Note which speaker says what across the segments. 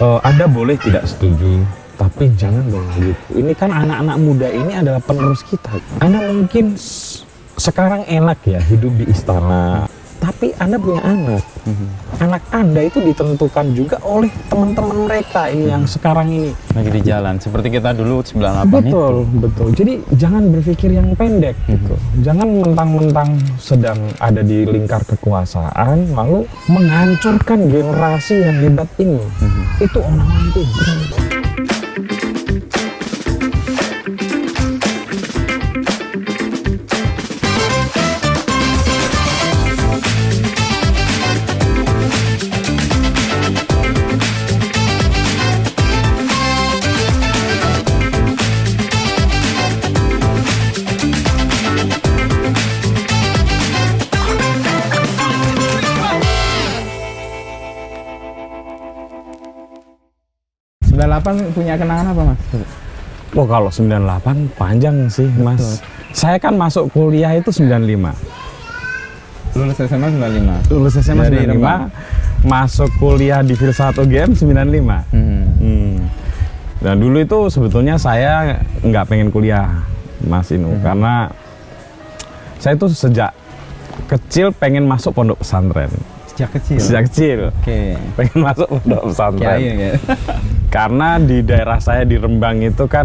Speaker 1: Anda boleh tidak setuju, tapi jangan dong gitu. Ini kan anak-anak muda ini adalah penerus kita. Anda mungkin sekarang enak ya hidup di istana, tapi Anda punya anak. Anak Anda itu ditentukan juga oleh teman-teman mereka ini yang sekarang ini
Speaker 2: lagi di jalan seperti kita dulu 98
Speaker 1: betul,
Speaker 2: itu.
Speaker 1: betul. Jadi jangan berpikir yang pendek gitu. Jangan mentang-mentang sedang ada di lingkar kekuasaan lalu menghancurkan generasi yang hebat ini. Itu orang lain.
Speaker 2: 98 punya kenangan apa Mas?
Speaker 1: Oh kalau 98 panjang sih Mas. Saya kan masuk kuliah itu 95.
Speaker 2: Lulus SMA 95.
Speaker 1: Lulus SMA
Speaker 2: Dari
Speaker 1: 95,
Speaker 2: Rembang.
Speaker 1: masuk kuliah di Filsafat UGM 95. Dan dulu itu sebetulnya saya nggak pengen kuliah Mas Inu, karena saya tuh sejak kecil pengen masuk pondok pesantren.
Speaker 2: Sejak kecil?
Speaker 1: Sejak kecil.
Speaker 2: Oke.
Speaker 1: Pengen masuk pondok pesantren.
Speaker 2: Kiai ya?
Speaker 1: Karena di daerah saya di Rembang itu kan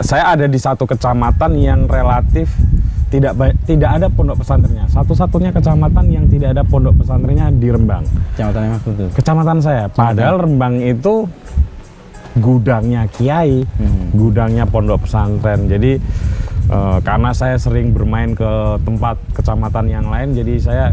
Speaker 1: saya ada di satu kecamatan yang relatif tidak ada pondok pesantrennya. Satu-satunya kecamatan yang tidak ada pondok pesantrennya di Rembang.
Speaker 2: Kecamatannya Mas itu?
Speaker 1: Kecamatan saya. Padahal Rembang itu gudangnya kiai, gudangnya pondok pesantren. Jadi karena saya sering bermain ke tempat kecamatan yang lain, jadi saya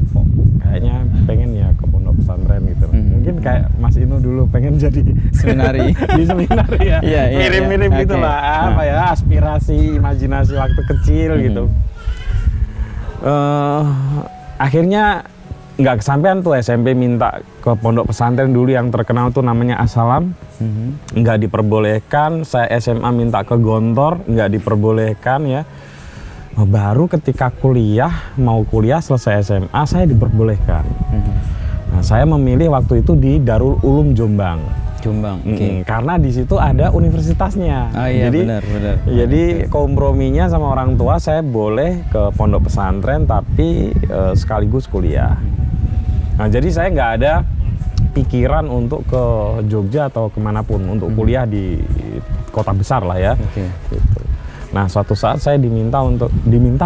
Speaker 1: kayaknya pengen ya ke pondok pesantren gitu. Mungkin kayak Mas Inu dulu pengen jadi
Speaker 2: seminari.
Speaker 1: Di seminari ya. Mirip-mirip gitulah, aspirasi, imajinasi waktu kecil gitu. Akhirnya nggak kesampaian tuh, SMP minta ke pondok pesantren dulu yang terkenal tuh namanya As-Salam, nggak diperbolehkan. Saya SMA minta ke Gontor, nggak diperbolehkan ya. Baru ketika mau kuliah selesai SMA saya diperbolehkan. Nah, saya memilih waktu itu di Darul Ulum Jombang. Karena di situ ada universitasnya. Jadi,
Speaker 2: benar.
Speaker 1: Jadi komprominya sama orang tua saya boleh ke pondok pesantren tapi sekaligus kuliah. Nah, jadi saya nggak ada pikiran untuk ke Jogja atau kemanapun untuk kuliah di kota besar lah ya. Gitu. Nah, suatu saat saya diminta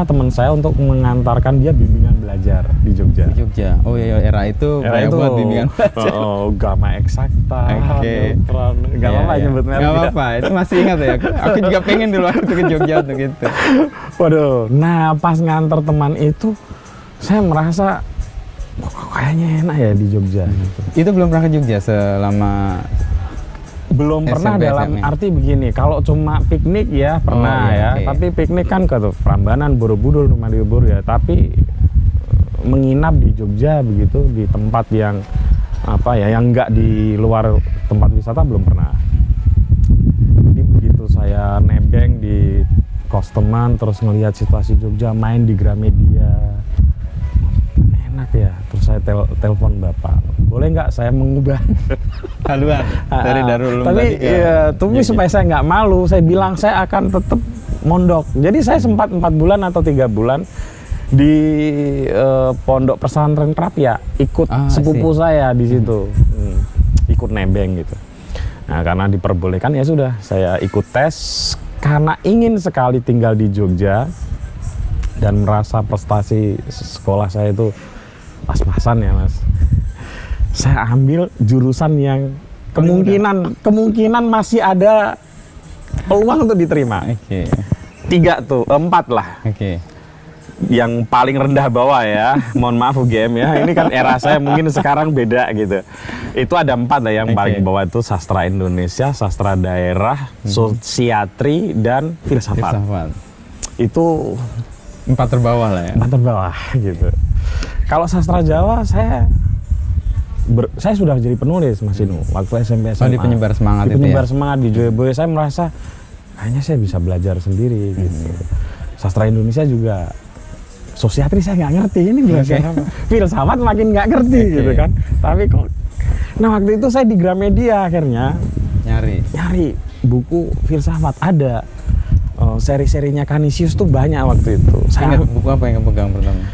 Speaker 1: teman saya untuk mengantarkan dia bimbingan belajar di Jogja.
Speaker 2: Oh iya, era itu buat bimbingan belajar.
Speaker 1: Gamma eksakta. Gak apa-apa nyebut merek.
Speaker 2: Gak apa-apa, itu masih ingat ya. Aku juga pengen dulu waktu ke Jogja untuk itu.
Speaker 1: Waduh, nah pas nganter teman itu saya merasa kayaknya enak ya di Jogja.
Speaker 2: Itu belum pernah ke Jogja selama
Speaker 1: belum pernah dalam arti begini, kalau cuma piknik ya pernah tapi piknik kan ke Prambanan, Borobudur, Malioboro ya, tapi menginap di Jogja begitu di tempat yang yang enggak di luar tempat wisata belum pernah. Jadi begitu saya nebeng di kos teman terus ngelihat situasi Jogja, main di Gramedia, enak ya, terus saya telepon bapak, boleh nggak saya mengubah
Speaker 2: haluan dari Darul Ulum
Speaker 1: tapi tunggu supaya saya nggak malu, saya bilang saya akan tetap mondok. Jadi saya sempat 4 bulan atau 3 bulan di pondok pesantren Krapia, ikut sepupu saya di situ, ikut nebeng gitu. Nah, karena diperbolehkan ya sudah, saya ikut tes karena ingin sekali tinggal di Jogja dan merasa prestasi sekolah saya itu pas-pasan ya Mas. Saya ambil jurusan yang kemungkinan masih ada peluang untuk diterima. 4 lah. Yang paling rendah bawah ya, mohon maaf UGM ya, ini kan era saya, mungkin sekarang beda gitu. Itu ada 4 lah, yang paling bawah itu sastra Indonesia, sastra daerah, sosiatri, dan filsafat. Itu
Speaker 2: 4 terbawah lah ya.
Speaker 1: 4 terbawah gitu. Kalau sastra Jawa saya sudah jadi penulis Mas Inu waktu SMP SMA.
Speaker 2: Di penyebar semangat
Speaker 1: itu penyebar semangat di Joyoboyo. Saya merasa kayaknya saya bisa belajar sendiri gitu. Sastra Indonesia juga, sosiatri saya nggak ngerti, ini belajar filsafat makin nggak ngerti gitu kan. Tapi kok Nah waktu itu saya di Gramedia akhirnya nyari buku filsafat. Ada seri-serinya Canisius tuh banyak waktu itu. Saya
Speaker 2: Ingat buku apa yang kamu pegang pertama?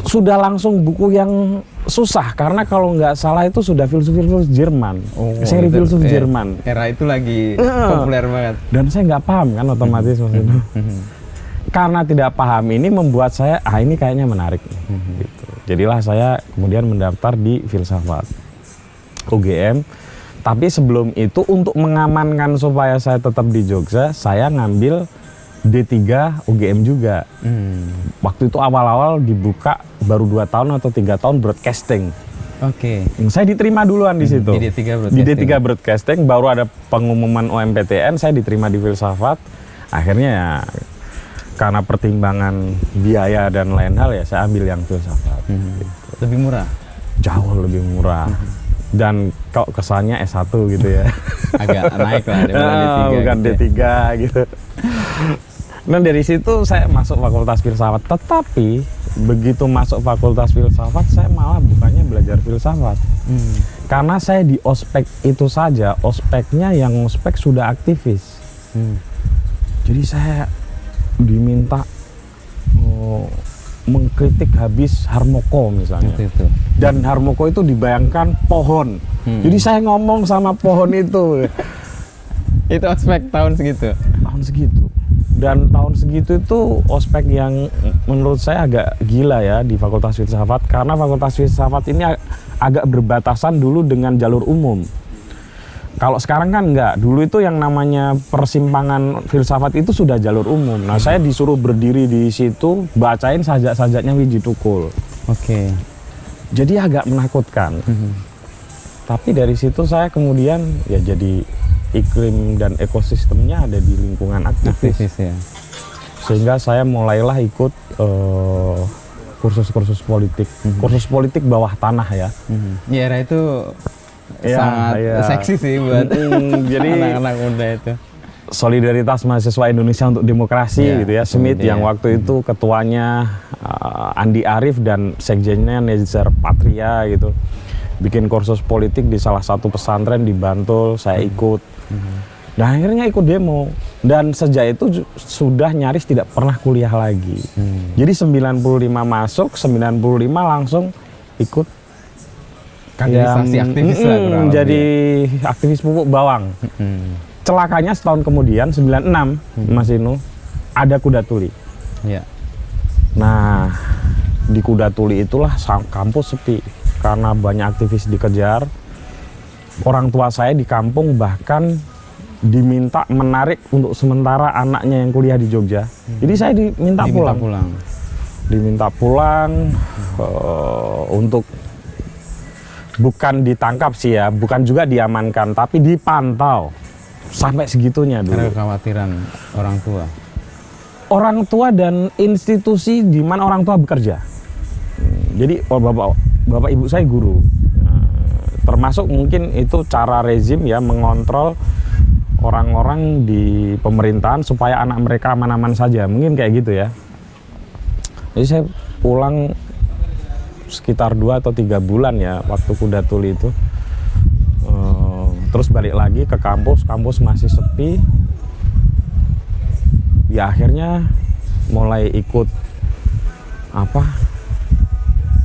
Speaker 1: Sudah langsung buku yang susah karena kalau nggak salah itu sudah filsuf-filsuf Jerman, seri filsuf Jerman.
Speaker 2: Era itu lagi populer banget.
Speaker 1: Dan saya nggak paham kan otomatis waktu itu. Karena tidak paham ini membuat saya ini kayaknya menarik. Gitu. Jadilah saya kemudian mendaftar di filsafat UGM. Tapi sebelum itu untuk mengamankan supaya saya tetap di Jogja, saya ngambil D3 UGM juga. Waktu itu awal-awal dibuka baru 2 tahun atau 3 tahun broadcasting.
Speaker 2: Oke.
Speaker 1: Saya diterima duluan di situ.
Speaker 2: Di D3 broadcasting.
Speaker 1: Di D3 broadcasting baru ada pengumuman OMPTN, saya diterima di filsafat. Akhirnya ya karena pertimbangan biaya dan lain hal ya saya ambil yang filsafat. Gitu.
Speaker 2: Lebih murah?
Speaker 1: Jauh lebih murah. Dan kok kesannya S1 gitu ya.
Speaker 2: Agak naik lah daripada D3.
Speaker 1: Bukan
Speaker 2: gitu.
Speaker 1: D3 gitu. Nah dari situ saya masuk fakultas filsafat. Tetapi begitu masuk fakultas filsafat saya malah bukannya belajar filsafat. Karena saya di ospek itu saja, ospeknya yang ospek sudah aktivis. Jadi saya diminta mengkritik habis Harmoko misalnya.
Speaker 2: Itu.
Speaker 1: Dan Harmoko itu dibayangkan pohon. Jadi saya ngomong sama pohon itu.
Speaker 2: Itu ospek tahun segitu?
Speaker 1: Tahun segitu. Dan tahun segitu itu ospek yang menurut saya agak gila ya di Fakultas Filsafat. Karena Fakultas Filsafat ini agak berbatasan dulu dengan jalur umum. Kalau sekarang kan enggak. Dulu itu yang namanya persimpangan filsafat itu sudah jalur umum. Nah saya disuruh berdiri di situ bacain sajak-sajaknya Wiji Tukul.
Speaker 2: Oke.
Speaker 1: Jadi agak menakutkan. Tapi dari situ saya kemudian ya jadi iklim dan ekosistemnya ada di lingkungan aktivis.
Speaker 2: Ya.
Speaker 1: Sehingga saya mulailah ikut kursus-kursus politik. Kursus politik bawah tanah ya.
Speaker 2: Di era itu
Speaker 1: Ya,
Speaker 2: sangat seksi sih buat
Speaker 1: jadi
Speaker 2: anak-anak muda itu.
Speaker 1: Solidaritas Mahasiswa Indonesia untuk Demokrasi gitu ya, SMIT yang waktu itu ketuanya Andi Arief dan sekjennya Nezar Patria gitu. Bikin kursus politik di salah satu pesantren di Bantul, saya ikut. Dan akhirnya ikut demo. Dan sejak itu sudah nyaris tidak pernah kuliah lagi. Jadi 95 masuk, 95 langsung ikut
Speaker 2: kaderisasi aktivis lah kurang
Speaker 1: jadi aktivis pupuk bawang. Celakanya setahun kemudian 96 Mas Inu ada Kuda Tuli.
Speaker 2: Ya.
Speaker 1: Nah di Kuda Tuli itulah kampus sepi karena banyak aktivis dikejar. Orang tua saya di kampung bahkan diminta menarik untuk sementara anaknya yang kuliah di Jogja. Jadi saya diminta pulang. Diminta pulang untuk bukan ditangkap sih ya, bukan juga diamankan, tapi dipantau sampai segitunya dulu.
Speaker 2: Karena kekhawatiran orang tua.
Speaker 1: Orang tua dan institusi di mana orang tua bekerja. Jadi bapak ibu saya guru. Termasuk mungkin itu cara rezim ya mengontrol orang-orang di pemerintahan supaya anak mereka aman-aman saja. Mungkin kayak gitu ya. Jadi saya pulang sekitar 2 atau 3 bulan ya waktu Kuda Tuli itu. Terus balik lagi ke kampus masih sepi. Ya akhirnya mulai ikut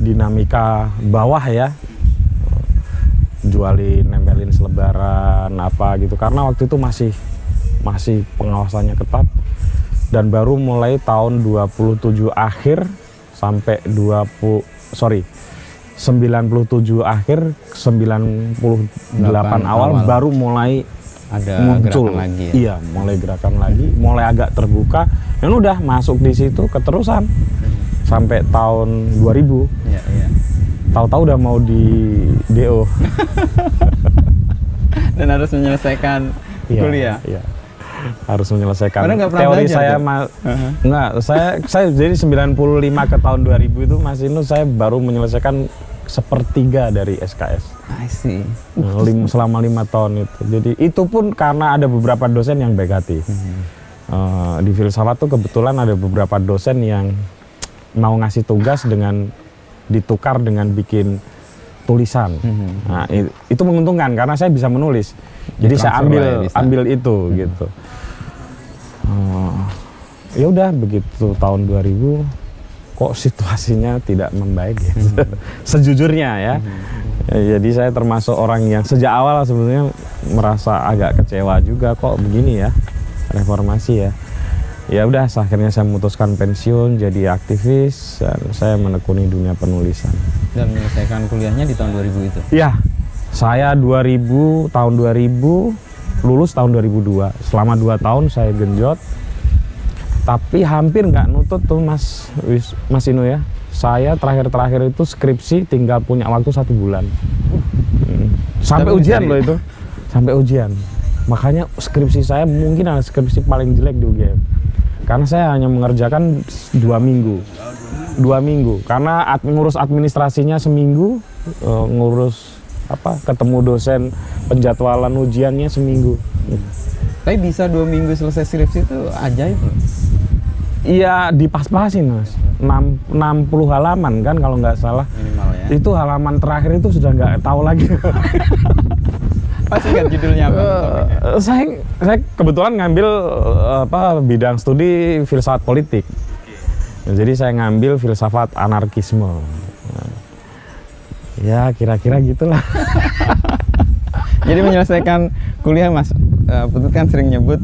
Speaker 1: dinamika bawah ya. Jualin, nempelin selebaran gitu. Karena waktu itu masih pengawasannya ketat. Dan baru mulai tahun 27 akhir sampai 97 akhir 98 awal baru mulai
Speaker 2: ada
Speaker 1: muncul
Speaker 2: gerakan lagi ya?
Speaker 1: Iya, mulai gerakan lagi, mulai agak terbuka dan udah masuk di situ keterusan sampai tahun 2000.
Speaker 2: Iya.
Speaker 1: Tahu-tahu udah mau di DO.
Speaker 2: Dan harus menyelesaikan kuliah.
Speaker 1: Iya. Harus menyelesaikan.
Speaker 2: Teori
Speaker 1: saya enggak, saya jadi 95 ke tahun 2000 itu Mas Inu saya baru menyelesaikan sepertiga dari SKS.
Speaker 2: I see.
Speaker 1: Selama 5 tahun itu. Jadi itu pun karena ada beberapa dosen yang baik hati. Di filsafat tuh kebetulan ada beberapa dosen yang mau ngasih tugas dengan ditukar dengan bikin tulisan. Nah, itu menguntungkan karena saya bisa menulis. Jadi saya ambil itu gitu. Ya udah begitu tahun 2000 kok situasinya tidak membaik ya. Sejujurnya ya. Jadi saya termasuk orang yang sejak awal sebenarnya merasa agak kecewa juga kok begini ya reformasi ya. Ya udah akhirnya saya memutuskan pensiun jadi aktivis dan saya menekuni dunia penulisan.
Speaker 2: Dan menyelesaikan kuliahnya di tahun 2000 itu?
Speaker 1: Ya, saya tahun 2000 lulus tahun 2002. Selama 2 tahun saya genjot. Tapi hampir nggak nutut tuh Mas Inu ya. Saya terakhir itu skripsi tinggal punya waktu 1 bulan. Sampai ujian loh itu. Sampai ujian. Makanya skripsi saya mungkin adalah skripsi paling jelek di UGM. Karena saya hanya mengerjakan 2 minggu. 2 minggu. Karena ngurus administrasinya seminggu, ngurus ketemu dosen penjadwalan ujiannya seminggu.
Speaker 2: Tapi bisa 2 minggu selesai skripsi itu ajaib loh.
Speaker 1: Iya, dipas-pasin Mas. 60 halaman kan kalau nggak salah.
Speaker 2: Minimal ya.
Speaker 1: Itu halaman terakhir itu sudah nggak tahu lagi.
Speaker 2: Pasti kan judulnya apa?
Speaker 1: Saya kebetulan ngambil bidang studi filsafat politik. Jadi saya ngambil filsafat anarkisme. Ya kira-kira gitulah.
Speaker 2: Jadi menyelesaikan kuliah Mas Putut kan sering nyebut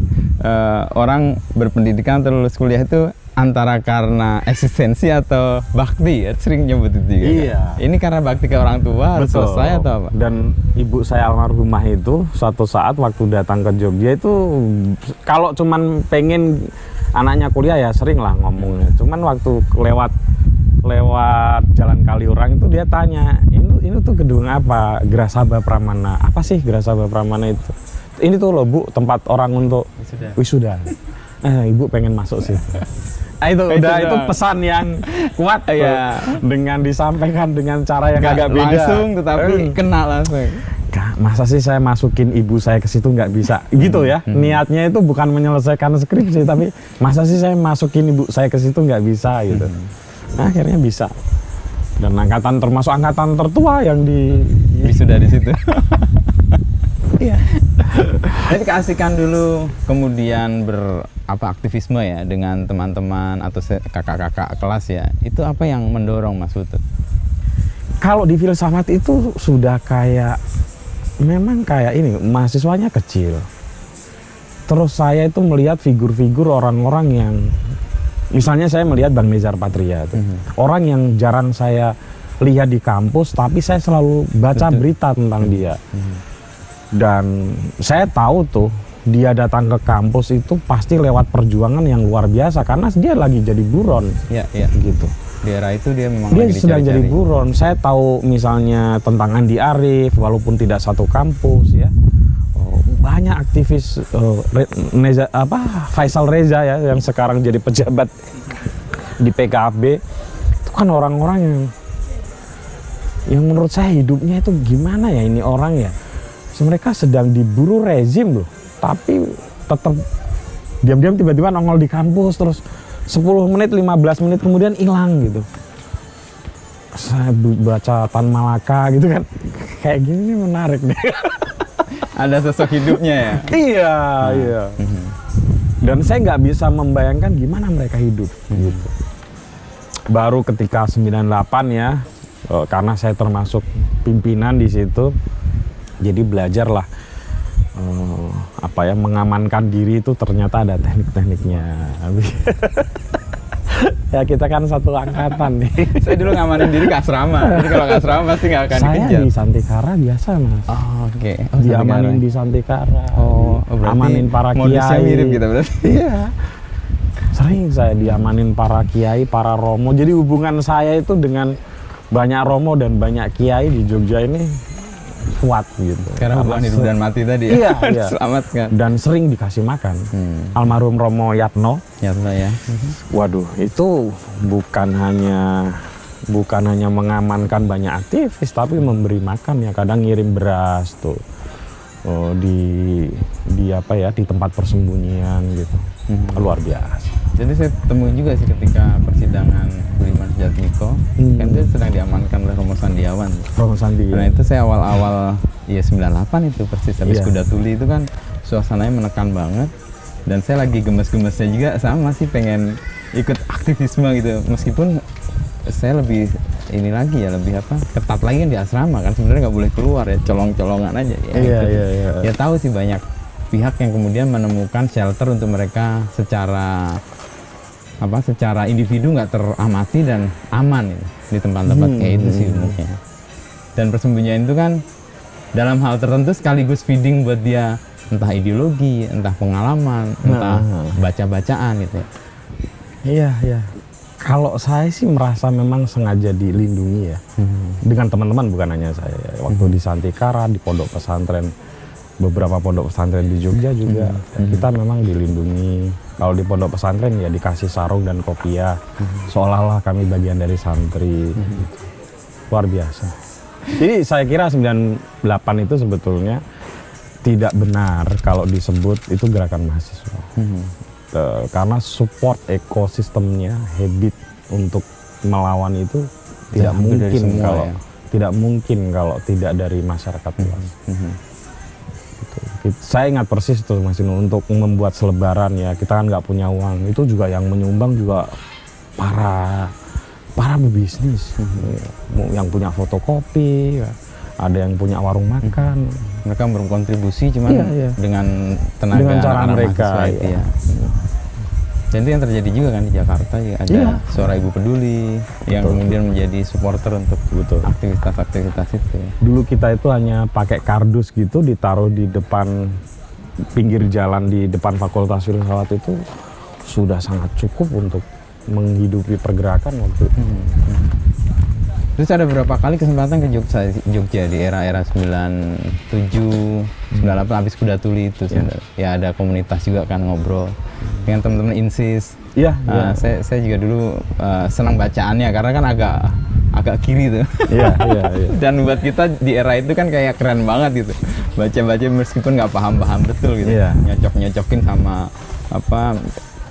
Speaker 2: orang berpendidikan atau lulus kuliah itu antara karena eksistensi atau bakti ya, sering nyebut itu juga.
Speaker 1: Iya.
Speaker 2: Ini karena bakti ke orang tua harus selesai atau apa?
Speaker 1: Dan ibu saya almarhumah itu suatu saat waktu datang ke Jogja itu kalau cuman pengen anaknya kuliah ya sering lah ngomongnya. Cuman waktu lewat Jalan Kaliurang itu dia tanya, ini tuh gedung apa? Grasaba Pramana. Apa sih Grasaba Pramana itu? Ini tuh loh Bu, tempat orang untuk wisuda. Ibu pengen masuk sih. Itu pesan yang kuat ya, dengan disampaikan dengan cara yang agak beda.
Speaker 2: Langsung tetapi kena langsung.
Speaker 1: Masa sih saya masukin ibu saya ke situ nggak bisa gitu ya. Niatnya itu bukan menyelesaikan skripsi tapi masa sih saya masukin ibu saya ke situ nggak bisa gitu. Nah, akhirnya bisa. Dan termasuk angkatan tertua yang
Speaker 2: wisuda di situ.
Speaker 1: Iya.
Speaker 2: Jadi keasikan dulu kemudian aktivisme ya dengan teman-teman atau kakak-kakak kelas ya. Itu apa yang mendorong Mas Putut?
Speaker 1: Kalau di filsafat itu sudah memang kayak ini, mahasiswanya kecil. Terus saya itu melihat figur-figur orang-orang yang misalnya saya melihat Bang Nezar Patria itu. Orang yang jarang saya lihat di kampus tapi saya selalu baca berita tentang dia. Dan saya tahu tuh dia datang ke kampus itu pasti lewat perjuangan yang luar biasa karena dia lagi jadi buron.
Speaker 2: Iya.
Speaker 1: Gitu.
Speaker 2: Di era itu dia memang
Speaker 1: lagi sedang jadi buron. Saya tahu misalnya tentang Andi Arief walaupun tidak satu kampus ya. Banyak aktivis Faisal Reza ya yang sekarang jadi pejabat di PKB. Itu kan orang-orang yang menurut saya hidupnya itu gimana ya ini orang ya. Mereka sedang diburu rezim loh, tapi tetap diam-diam tiba-tiba nongol di kampus terus 10 menit, 15 menit kemudian hilang gitu. Saya baca Tan Malaka gitu kan, kayak gini menarik deh.
Speaker 2: Ada sosok hidupnya ya?
Speaker 1: Iya. Dan saya nggak bisa membayangkan gimana mereka hidup gitu. Baru ketika 98 ya, karena saya termasuk pimpinan di situ. Jadi belajarlah mengamankan diri itu ternyata ada teknik-tekniknya. Ya kita kan satu angkatan nih.
Speaker 2: Saya dulu ngamanin diri ke asrama. Jadi kalau ke asrama pasti nggak akan dikejar.
Speaker 1: Saya di Santikara biasa Mas.
Speaker 2: Oke.
Speaker 1: Diamanin di Santikara. Amanin para kiai.
Speaker 2: Modusnya mirip gitu berarti.
Speaker 1: Iya. Sering saya diamanin para kiai, para romo. Jadi hubungan saya itu dengan banyak romo dan banyak kiai di Jogja ini kuat gitu.
Speaker 2: Karena hubungan hidup dan mati tadi ya.
Speaker 1: Iya.
Speaker 2: Selamatkan.
Speaker 1: Dan sering dikasih makan. Almarhum Romo Yatno.
Speaker 2: Yatno ya.
Speaker 1: Waduh, itu bukan hanya mengamankan banyak aktivis, tapi memberi makan ya. Kadang ngirim beras tuh di tempat persembunyian gitu. Luar biasa.
Speaker 2: Jadi saya temui juga sih ketika persidangan Budiman Sujatmiko, kan itu sedang diamankan oleh Romo Sandiawan.
Speaker 1: Romo Sandi.
Speaker 2: Nah itu saya awal-awal ya 98 itu persis habis
Speaker 1: Iya.
Speaker 2: Kuda Tuli itu kan suasananya menekan banget, dan saya lagi gemes-gemesnya juga sama sih pengen ikut aktivisme gitu, meskipun saya lebih ini lagi ya, lebih apa, ketat lagi kan di asrama kan, sebenarnya nggak boleh keluar ya, colong-colongan aja ya.
Speaker 1: Iya,
Speaker 2: ikut.
Speaker 1: iya, iya.
Speaker 2: Ya tahu sih banyak pihak yang kemudian menemukan shelter untuk mereka secara apa, secara individu nggak teramati dan aman ya, di tempat-tempat kayak itu sih umumnya. Dan persembunyian itu kan dalam hal tertentu sekaligus feeding buat dia, entah ideologi, entah pengalaman, entah baca-bacaan gitu ya.
Speaker 1: Iya, iya. Kalau saya sih merasa memang sengaja dilindungi ya. Dengan teman-teman, bukan hanya saya. Waktu di Santikara, di pondok pesantren, beberapa pondok pesantren di Jogja juga, kita memang dilindungi. Kalau di pondok pesantren ya dikasih sarung dan kopiah, seolah-olah kami bagian dari santri. Gitu. Luar biasa. Jadi saya kira 98 itu sebetulnya tidak benar kalau disebut itu gerakan mahasiswa. Karena support ekosistemnya, habit untuk melawan itu tidak mungkin kalau tidak mungkin kalau tidak dari masyarakat luas. Gitu. Saya ingat persis tuh Mas Inu, untuk membuat selebaran ya, kita kan nggak punya uang, itu juga yang menyumbang juga para pebisnis, yang punya fotokopi, ada yang punya warung makan.
Speaker 2: Mereka berkontribusi cuman dengan tenaga
Speaker 1: dengan cara
Speaker 2: anak-anak
Speaker 1: mereka
Speaker 2: mahasiswa itu ya. Dan itu yang terjadi juga kan di Jakarta ya, ada Suara Ibu Peduli yang kemudian menjadi supporter untuk aktivitas-aktivitas itu ya.
Speaker 1: Dulu kita itu hanya pakai kardus gitu, ditaruh di depan pinggir jalan di depan Fakultas Filsafat, itu sudah sangat cukup untuk menghidupi pergerakan waktu itu.
Speaker 2: Terus ada beberapa kali kesempatan ke Jogja di era-era 97, 98 habis Kuda Tuli itu. Ya ada komunitas juga kan, ngobrol dengan teman-teman INSIS.
Speaker 1: Iya.
Speaker 2: Saya juga dulu senang bacaannya karena kan agak kiri tuh.
Speaker 1: Iya.
Speaker 2: Dan buat kita di era itu kan kayak keren banget gitu. Baca-baca meskipun nggak paham-paham betul gitu.
Speaker 1: Iya.
Speaker 2: Nyocok-nyocokin sama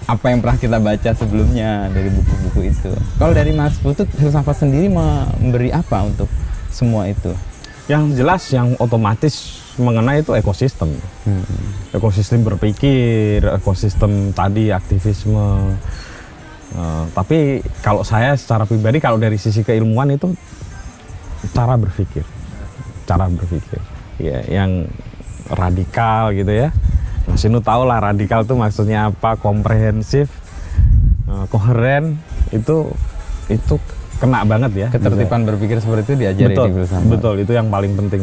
Speaker 2: apa yang pernah kita baca sebelumnya dari buku-buku itu. Kalau dari Mas Putut, filsafat sendiri memberi apa untuk semua itu?
Speaker 1: Yang jelas, yang otomatis mengenai itu ekosistem. Ekosistem berpikir, ekosistem tadi aktivisme. Tapi kalau saya secara pribadi, kalau dari sisi keilmuan itu cara berpikir. Ya, yang radikal gitu ya. Mas Inu tahu lah radikal itu maksudnya apa, komprehensif, koheren, itu kena banget ya.
Speaker 2: Ketertiban berpikir seperti itu diajari di filsafat.
Speaker 1: Betul, itu yang paling penting.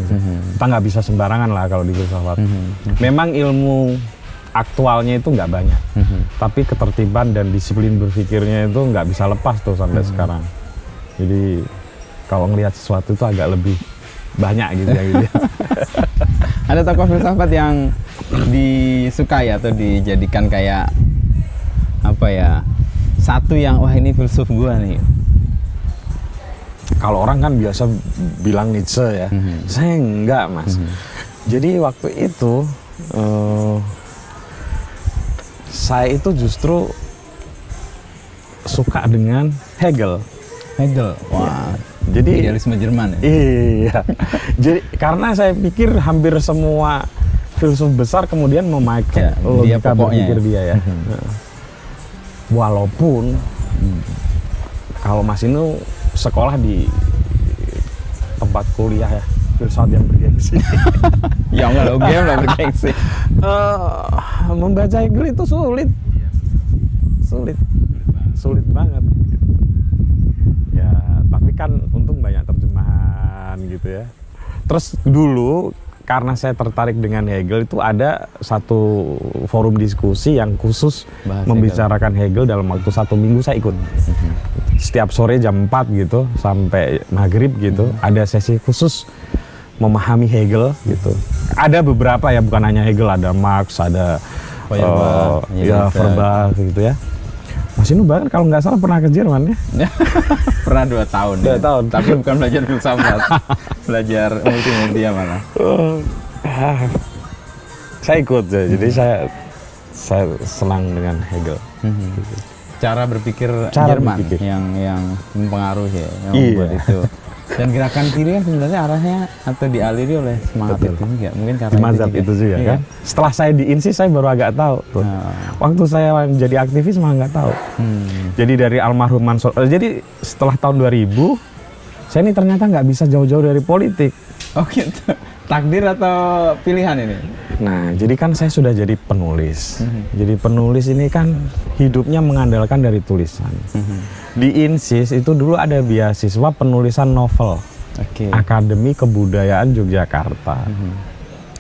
Speaker 1: Kita nggak bisa sembarangan lah kalau di filsafat. Memang ilmu aktualnya itu nggak banyak, tapi ketertiban dan disiplin berpikirnya itu nggak bisa lepas tuh sampai sekarang. Jadi kalau ngelihat sesuatu itu agak lebih banyak gitu ya. Gitu.
Speaker 2: Ada tokoh filsafat yang disukai atau dijadikan kayak apa ya, satu yang wah ini filsuf gua nih?
Speaker 1: Kalau orang kan biasa bilang Nietzsche ya, saya enggak Mas. Jadi waktu itu saya itu justru suka dengan Hegel.
Speaker 2: Wah.
Speaker 1: Jadi
Speaker 2: idealisme Jerman ya?
Speaker 1: Iya. Jadi karena saya pikir hampir semua filsuf besar kemudian memakai logika berpikir dia ya. Walaupun kalau Mas Inu sekolah di tempat kuliah ya, filsafat yang bergengsi.
Speaker 2: Ya enggak lo, game lah bergengsi.
Speaker 1: Membaca Hegel itu sulit banget. Ya, tapi kan untung banyak terjemahan gitu ya. Terus dulu karena saya tertarik dengan Hegel, itu ada satu forum diskusi yang khusus membicarakan Hegel dalam waktu 1 minggu, saya ikut. Setiap sore jam 4 gitu sampai maghrib gitu, ada sesi khusus memahami Hegel gitu. Ada beberapa ya, bukan hanya Hegel, ada Marx, ada Feuerbach gitu ya. Mas Inu bahkan kalau nggak salah pernah ke Jerman ya?
Speaker 2: Pernah 2 tahun.
Speaker 1: 2 tahun.
Speaker 2: Tapi bukan belajar filsafat, belajar multimedia malah.
Speaker 1: Saya ikut ya, jadi saya senang dengan Hegel.
Speaker 2: cara berpikir
Speaker 1: Cara
Speaker 2: Jerman
Speaker 1: berpikir.
Speaker 2: yang mempengaruhi ya, yang
Speaker 1: Iya.
Speaker 2: membuat itu. Dan gerakan kiri kan sebenarnya arahnya atau dialiri oleh semangat
Speaker 1: Betul.
Speaker 2: itu juga, mungkin karena
Speaker 1: Di mazhab itu juga
Speaker 2: Iya.
Speaker 1: kan. Setelah saya di INSI saya baru agak tahu tuh. Waktu saya jadi aktivis malah nggak tahu. Jadi dari almarhum Mansur. Jadi setelah tahun 2000 saya ini ternyata nggak bisa jauh-jauh dari politik.
Speaker 2: Oh gitu. Takdir atau pilihan ini?
Speaker 1: Nah, jadi kan saya sudah jadi penulis. Jadi penulis ini kan hidupnya mengandalkan dari tulisan. Di INSIS itu dulu ada beasiswa penulisan novel.
Speaker 2: Oke.
Speaker 1: Akademi Kebudayaan Yogyakarta.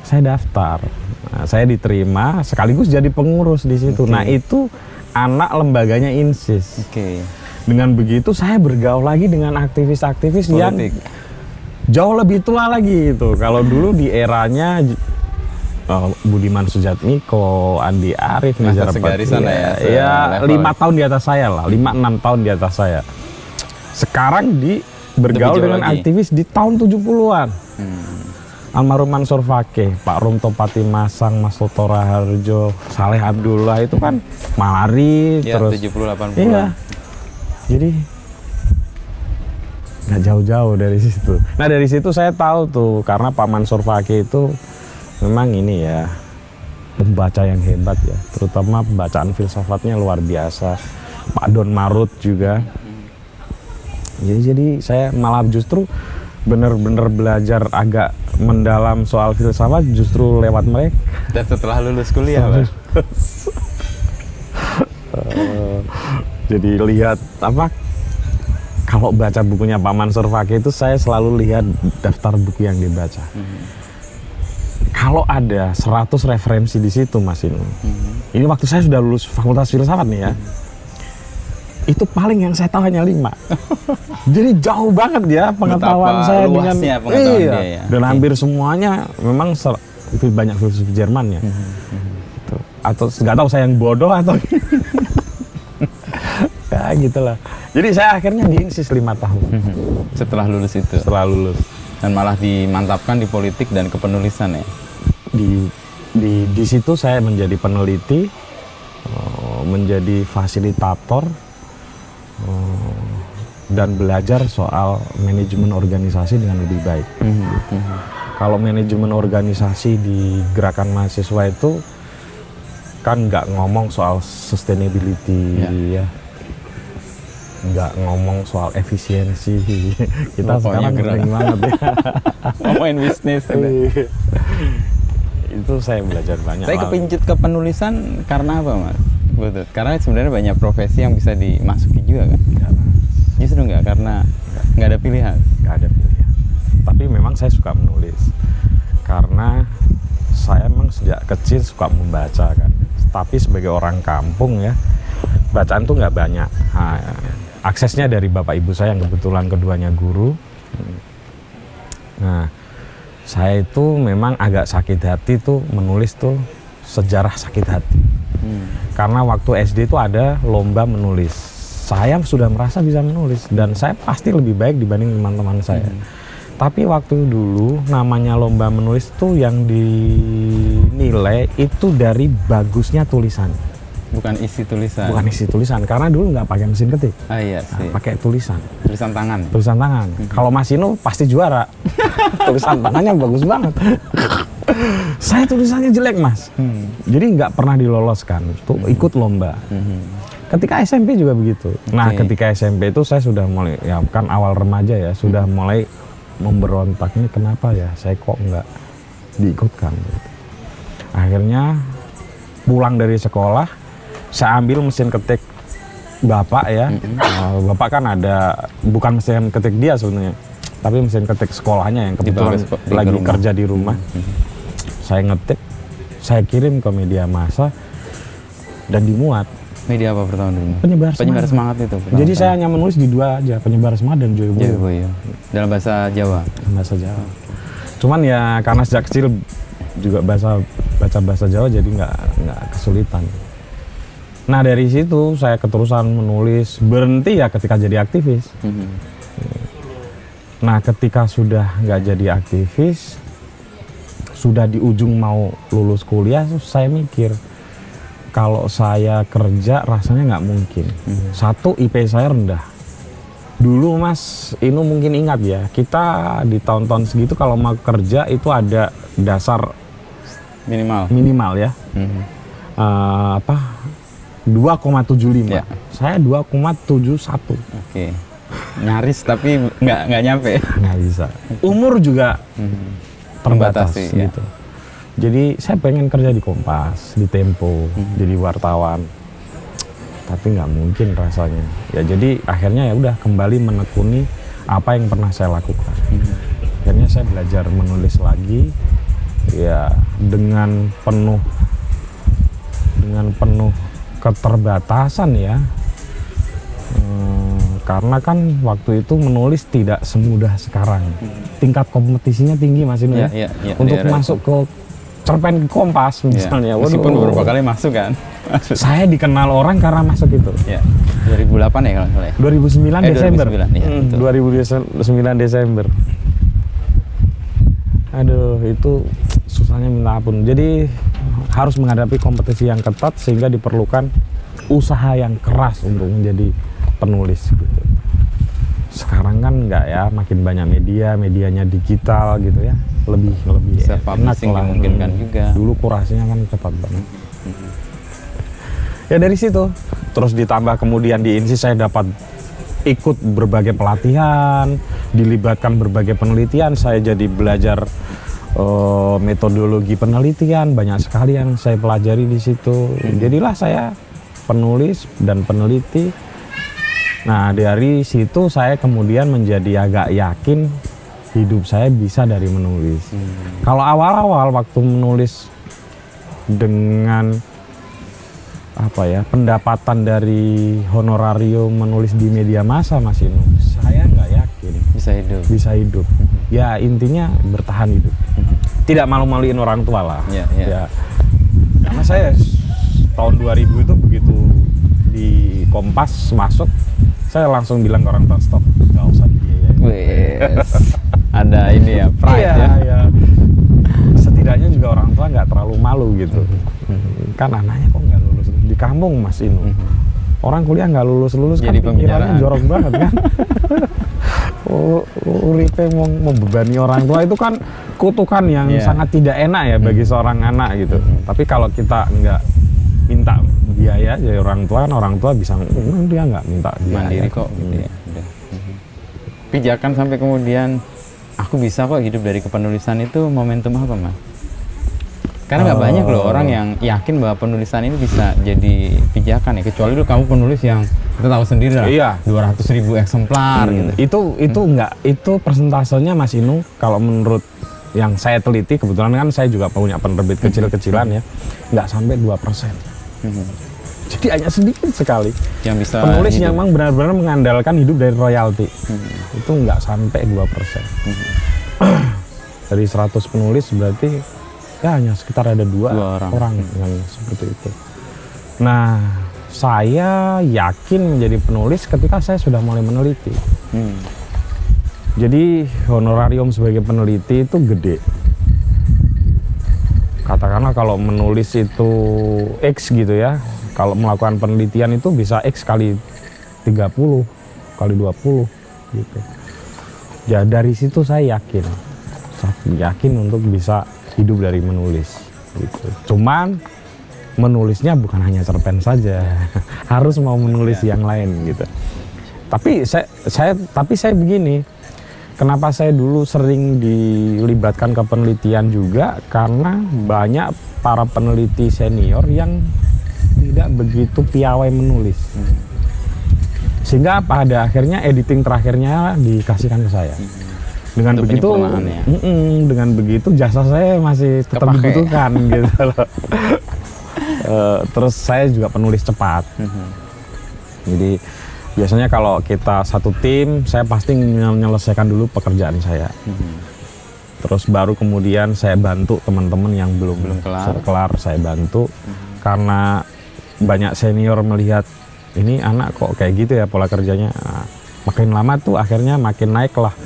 Speaker 1: Saya daftar. Nah, saya diterima sekaligus jadi pengurus di situ.
Speaker 2: Oke.
Speaker 1: Nah, itu anak lembaganya INSIS.
Speaker 2: Oke.
Speaker 1: Dengan begitu saya bergaul lagi dengan aktivis-aktivis yang
Speaker 2: Politik.
Speaker 1: jauh lebih tua lagi itu. Kalau dulu di eranya Budiman Sujatmiko, Andi Arief,
Speaker 2: Masa
Speaker 1: Nizar
Speaker 2: segarisan
Speaker 1: Patria.
Speaker 2: lah ya,
Speaker 1: Ya,
Speaker 2: selevel.
Speaker 1: 5 tahun di atas saya lah, 5-6 tahun di atas saya. Sekarang bergaul
Speaker 2: jauh
Speaker 1: dengan
Speaker 2: lagi.
Speaker 1: aktivis di tahun 70-an. Almarhum Mansur Fakih, Pak Rum Topati Masang, Mas Toto Raharjo, Saleh Abdullah itu kan malari
Speaker 2: Ya,
Speaker 1: terus
Speaker 2: 70-80.
Speaker 1: iya. Jadi nggak jauh-jauh dari situ. Nah dari situ saya tahu tuh karena Pak Mansur Fakih itu memang ini ya pembaca yang hebat ya, terutama pembacaan filsafatnya luar biasa. Pak Don Marut juga. Jadi saya malah justru benar-benar belajar agak mendalam soal filsafat justru lewat mereka.
Speaker 2: Dan setelah lulus kuliah, Pak?
Speaker 1: Jadi lihat apa kalau baca bukunya Pak Mansur Fakih itu saya selalu lihat daftar buku yang dibaca. Kalau ada 100 referensi di situ Mas Inu. Ini waktu saya sudah lulus Fakultas Filsafat nih ya. Itu paling yang saya tahu hanya 5. Jadi jauh banget ya pengetahuan
Speaker 2: Betapa
Speaker 1: saya dengan
Speaker 2: luasnya pengetahuan
Speaker 1: iya.
Speaker 2: dia ya.
Speaker 1: Dan
Speaker 2: Oke.
Speaker 1: hampir semuanya memang banyak filsuf Jerman ya. Gitu. Atau nggak tahu saya yang bodoh atau ya gitulah. Jadi saya akhirnya di INSIS 5 tahun
Speaker 2: Setelah lulus itu.
Speaker 1: setelah lulus.
Speaker 2: Dan malah dimantapkan di politik dan kepenulisan ya.
Speaker 1: Di situ saya menjadi peneliti, menjadi fasilitator, dan belajar soal manajemen organisasi dengan lebih baik. Kalau manajemen organisasi di gerakan mahasiswa itu kan nggak ngomong soal sustainability ya, nggak ngomong soal efisiensi. Kita
Speaker 2: Pokoknya
Speaker 1: sekarang
Speaker 2: gerak.
Speaker 1: sering banget ya.
Speaker 2: Ngomongin bisnis.
Speaker 1: Itu saya belajar banyak.
Speaker 2: Saya
Speaker 1: lah.
Speaker 2: kepincut ke penulisan karena apa, Mas? Betul. Karena sebenarnya banyak profesi yang bisa dimasuki juga kan. Justru nggak, karena nggak ada pilihan.
Speaker 1: Nggak ada pilihan. Tapi memang saya suka menulis karena saya memang sejak kecil suka membaca kan. Tapi sebagai orang kampung ya, bacaan tuh nggak banyak. Nah, aksesnya dari bapak ibu saya yang kebetulan keduanya guru. Nah, saya itu memang agak sakit hati tuh menulis tuh sejarah sakit hati. Karena waktu SD itu ada lomba menulis. Saya sudah merasa bisa menulis dan saya pasti lebih baik dibanding teman-teman saya. Tapi waktu dulu namanya lomba menulis tuh yang dinilai itu dari bagusnya tulisan.
Speaker 2: Bukan isi tulisan.
Speaker 1: Bukan isi tulisan, karena dulu nggak pakai mesin ketik.
Speaker 2: Ah iya
Speaker 1: Nah,
Speaker 2: sih.
Speaker 1: pakai tulisan.
Speaker 2: Tulisan tangan.
Speaker 1: Tulisan tangan. Kalau Mas Inu pasti juara. Tulisan tangannya bagus banget. Saya tulisannya jelek Mas. Jadi nggak pernah diloloskan. Tuh ikut lomba. Ketika SMP juga begitu. Nah, ketika SMP itu saya sudah mulai, ya kan awal remaja ya, sudah mulai memberontak. Ini kenapa ya? Saya kok nggak diikutkan. Gitu. Akhirnya pulang dari sekolah, saya ambil mesin ketik bapak ya. Bapak kan ada, bukan mesin ketik dia sebenarnya, tapi mesin ketik sekolahnya yang kebetulan
Speaker 2: di
Speaker 1: lagi
Speaker 2: rumah.
Speaker 1: kerja di rumah. Saya ngetik, saya kirim ke media massa dan dimuat.
Speaker 2: Media apa pertama dulu?
Speaker 1: Penyebar
Speaker 2: semangat itu. pertama
Speaker 1: Jadi
Speaker 2: kali.
Speaker 1: saya hanya menulis di 2 aja, penyebar semangat dan Joyoboyo.
Speaker 2: Joyoboyo. Dalam bahasa Jawa.
Speaker 1: Bahasa Jawa. Cuman ya karena sejak kecil juga baca bahasa Jawa jadi nggak kesulitan. Nah dari situ saya keterusan menulis, berhenti ya ketika jadi aktivis. Nah ketika sudah nggak jadi aktivis, sudah di ujung mau lulus kuliah, saya mikir kalau saya kerja rasanya nggak mungkin. Satu, IP saya rendah. Dulu Mas Inu mungkin ingat ya, kita di tahun-tahun segitu kalau mau kerja itu ada dasar minimal ya. 2,75.
Speaker 2: Ya.
Speaker 1: Saya 2,71.
Speaker 2: Oke. Nyaris tapi nggak nyampe.
Speaker 1: Nggak bisa. Umur juga terbatas
Speaker 2: Membatasi, ya.
Speaker 1: gitu. Jadi saya pengen kerja di Kompas, di Tempo, jadi wartawan. Tapi nggak mungkin rasanya. Ya jadi akhirnya ya udah kembali menekuni apa yang pernah saya lakukan. Akhirnya saya belajar menulis lagi, ya dengan penuh keterbatasan ya. Karena kan waktu itu menulis tidak semudah sekarang. Tingkat kompetisinya tinggi Mas Inu ya. Untuk masuk ke cerpen Kompas misalnya.
Speaker 2: Meskipun beberapa kali masuk kan.
Speaker 1: Saya dikenal orang karena masuk itu.
Speaker 2: Ya. 2008 ya kalau nggak salah.
Speaker 1: 2009 Desember.
Speaker 2: 2009, ya, betul.
Speaker 1: 2009 Desember. Aduh, itu susahnya minta ampun. Jadi harus menghadapi kompetisi yang ketat sehingga diperlukan usaha yang keras untuk menjadi penulis gitu. Sekarang kan enggak ya, makin banyak medianya digital gitu ya, lebih enak lah.
Speaker 2: Mungkin kan juga.
Speaker 1: Dulu kurasinya kan cepat banget. Ya dari situ, terus ditambah kemudian di INSI saya dapat ikut berbagai pelatihan, dilibatkan berbagai penelitian, saya jadi belajar metodologi penelitian, banyak sekali yang saya pelajari di situ. Jadilah saya penulis dan peneliti. Nah dari situ saya kemudian menjadi agak yakin hidup saya bisa dari menulis. Kalau awal-awal waktu menulis dengan pendapatan dari honorarium menulis di media massa Mas Inu, saya nggak yakin bisa hidup. Ya intinya bertahan hidup. Tidak malu-maluin orang tua lah. Ya. Karena saya tahun 2000 itu begitu di Kompas masuk, saya langsung bilang ke orang tua, stop, nggak usah biaya.
Speaker 2: Ada ini ya, pride ya.
Speaker 1: Setidaknya juga orang tua nggak terlalu malu gitu. Kan anaknya kok nggak lulus di kampung Mas Inu. Orang kuliah nggak lulus kan pikirannya jorok banget kan. Uripe mau membebani orang tua itu kan kutukan yang sangat tidak enak ya bagi seorang anak gitu. Tapi kalau kita nggak minta biaya dari orang tua bisa dia nggak minta biaya.
Speaker 2: Mandiri kok gitu ya. Pijakan sampai kemudian aku bisa kok hidup dari kepenulisan itu momentum apa Mas? Karena nggak banyak loh orang yang yakin bahwa penulisan ini bisa jadi pijakan ya, kecuali lu kamu penulis yang kita tahu sendiri lah, 200.000 eksemplar gitu. Itu persentasenya Mas Inu kalau menurut yang saya teliti, kebetulan kan saya juga punya penerbit kecil-kecilan ya, nggak sampai 2%. Jadi hanya sedikit sekali yang bisa
Speaker 1: penulis yang memang benar-benar mengandalkan hidup dari royalti. Itu nggak sampai 2%. Dari 100 penulis berarti ya hanya sekitar ada dua orang yang seperti itu. Nah, saya yakin menjadi penulis ketika saya sudah mulai meneliti. Jadi honorarium sebagai peneliti itu gede. Katakanlah kalau menulis itu X gitu ya, kalau melakukan penelitian itu bisa X kali 30, kali 20 gitu. Ya dari situ saya yakin untuk bisa hidup dari menulis gitu. Cuman menulisnya bukan hanya cerpen saja, harus mau menulis yang lain gitu. Tapi saya begini, kenapa saya dulu sering dilibatkan ke penelitian juga karena banyak para peneliti senior yang tidak begitu piawai menulis. Sehingga pada akhirnya editing terakhirnya dikasihkan ke saya. Dengan begitu jasa saya masih tetap dibutuhkan gitu loh. Terus saya juga penulis cepat. Jadi biasanya kalau kita satu tim, saya pasti menyelesaikan dulu pekerjaan saya. Terus baru kemudian saya bantu teman-teman yang belum kelar, saya bantu. Karena banyak senior melihat ini anak kok kayak gitu ya pola kerjanya. Nah, makin lama tuh akhirnya makin naik lah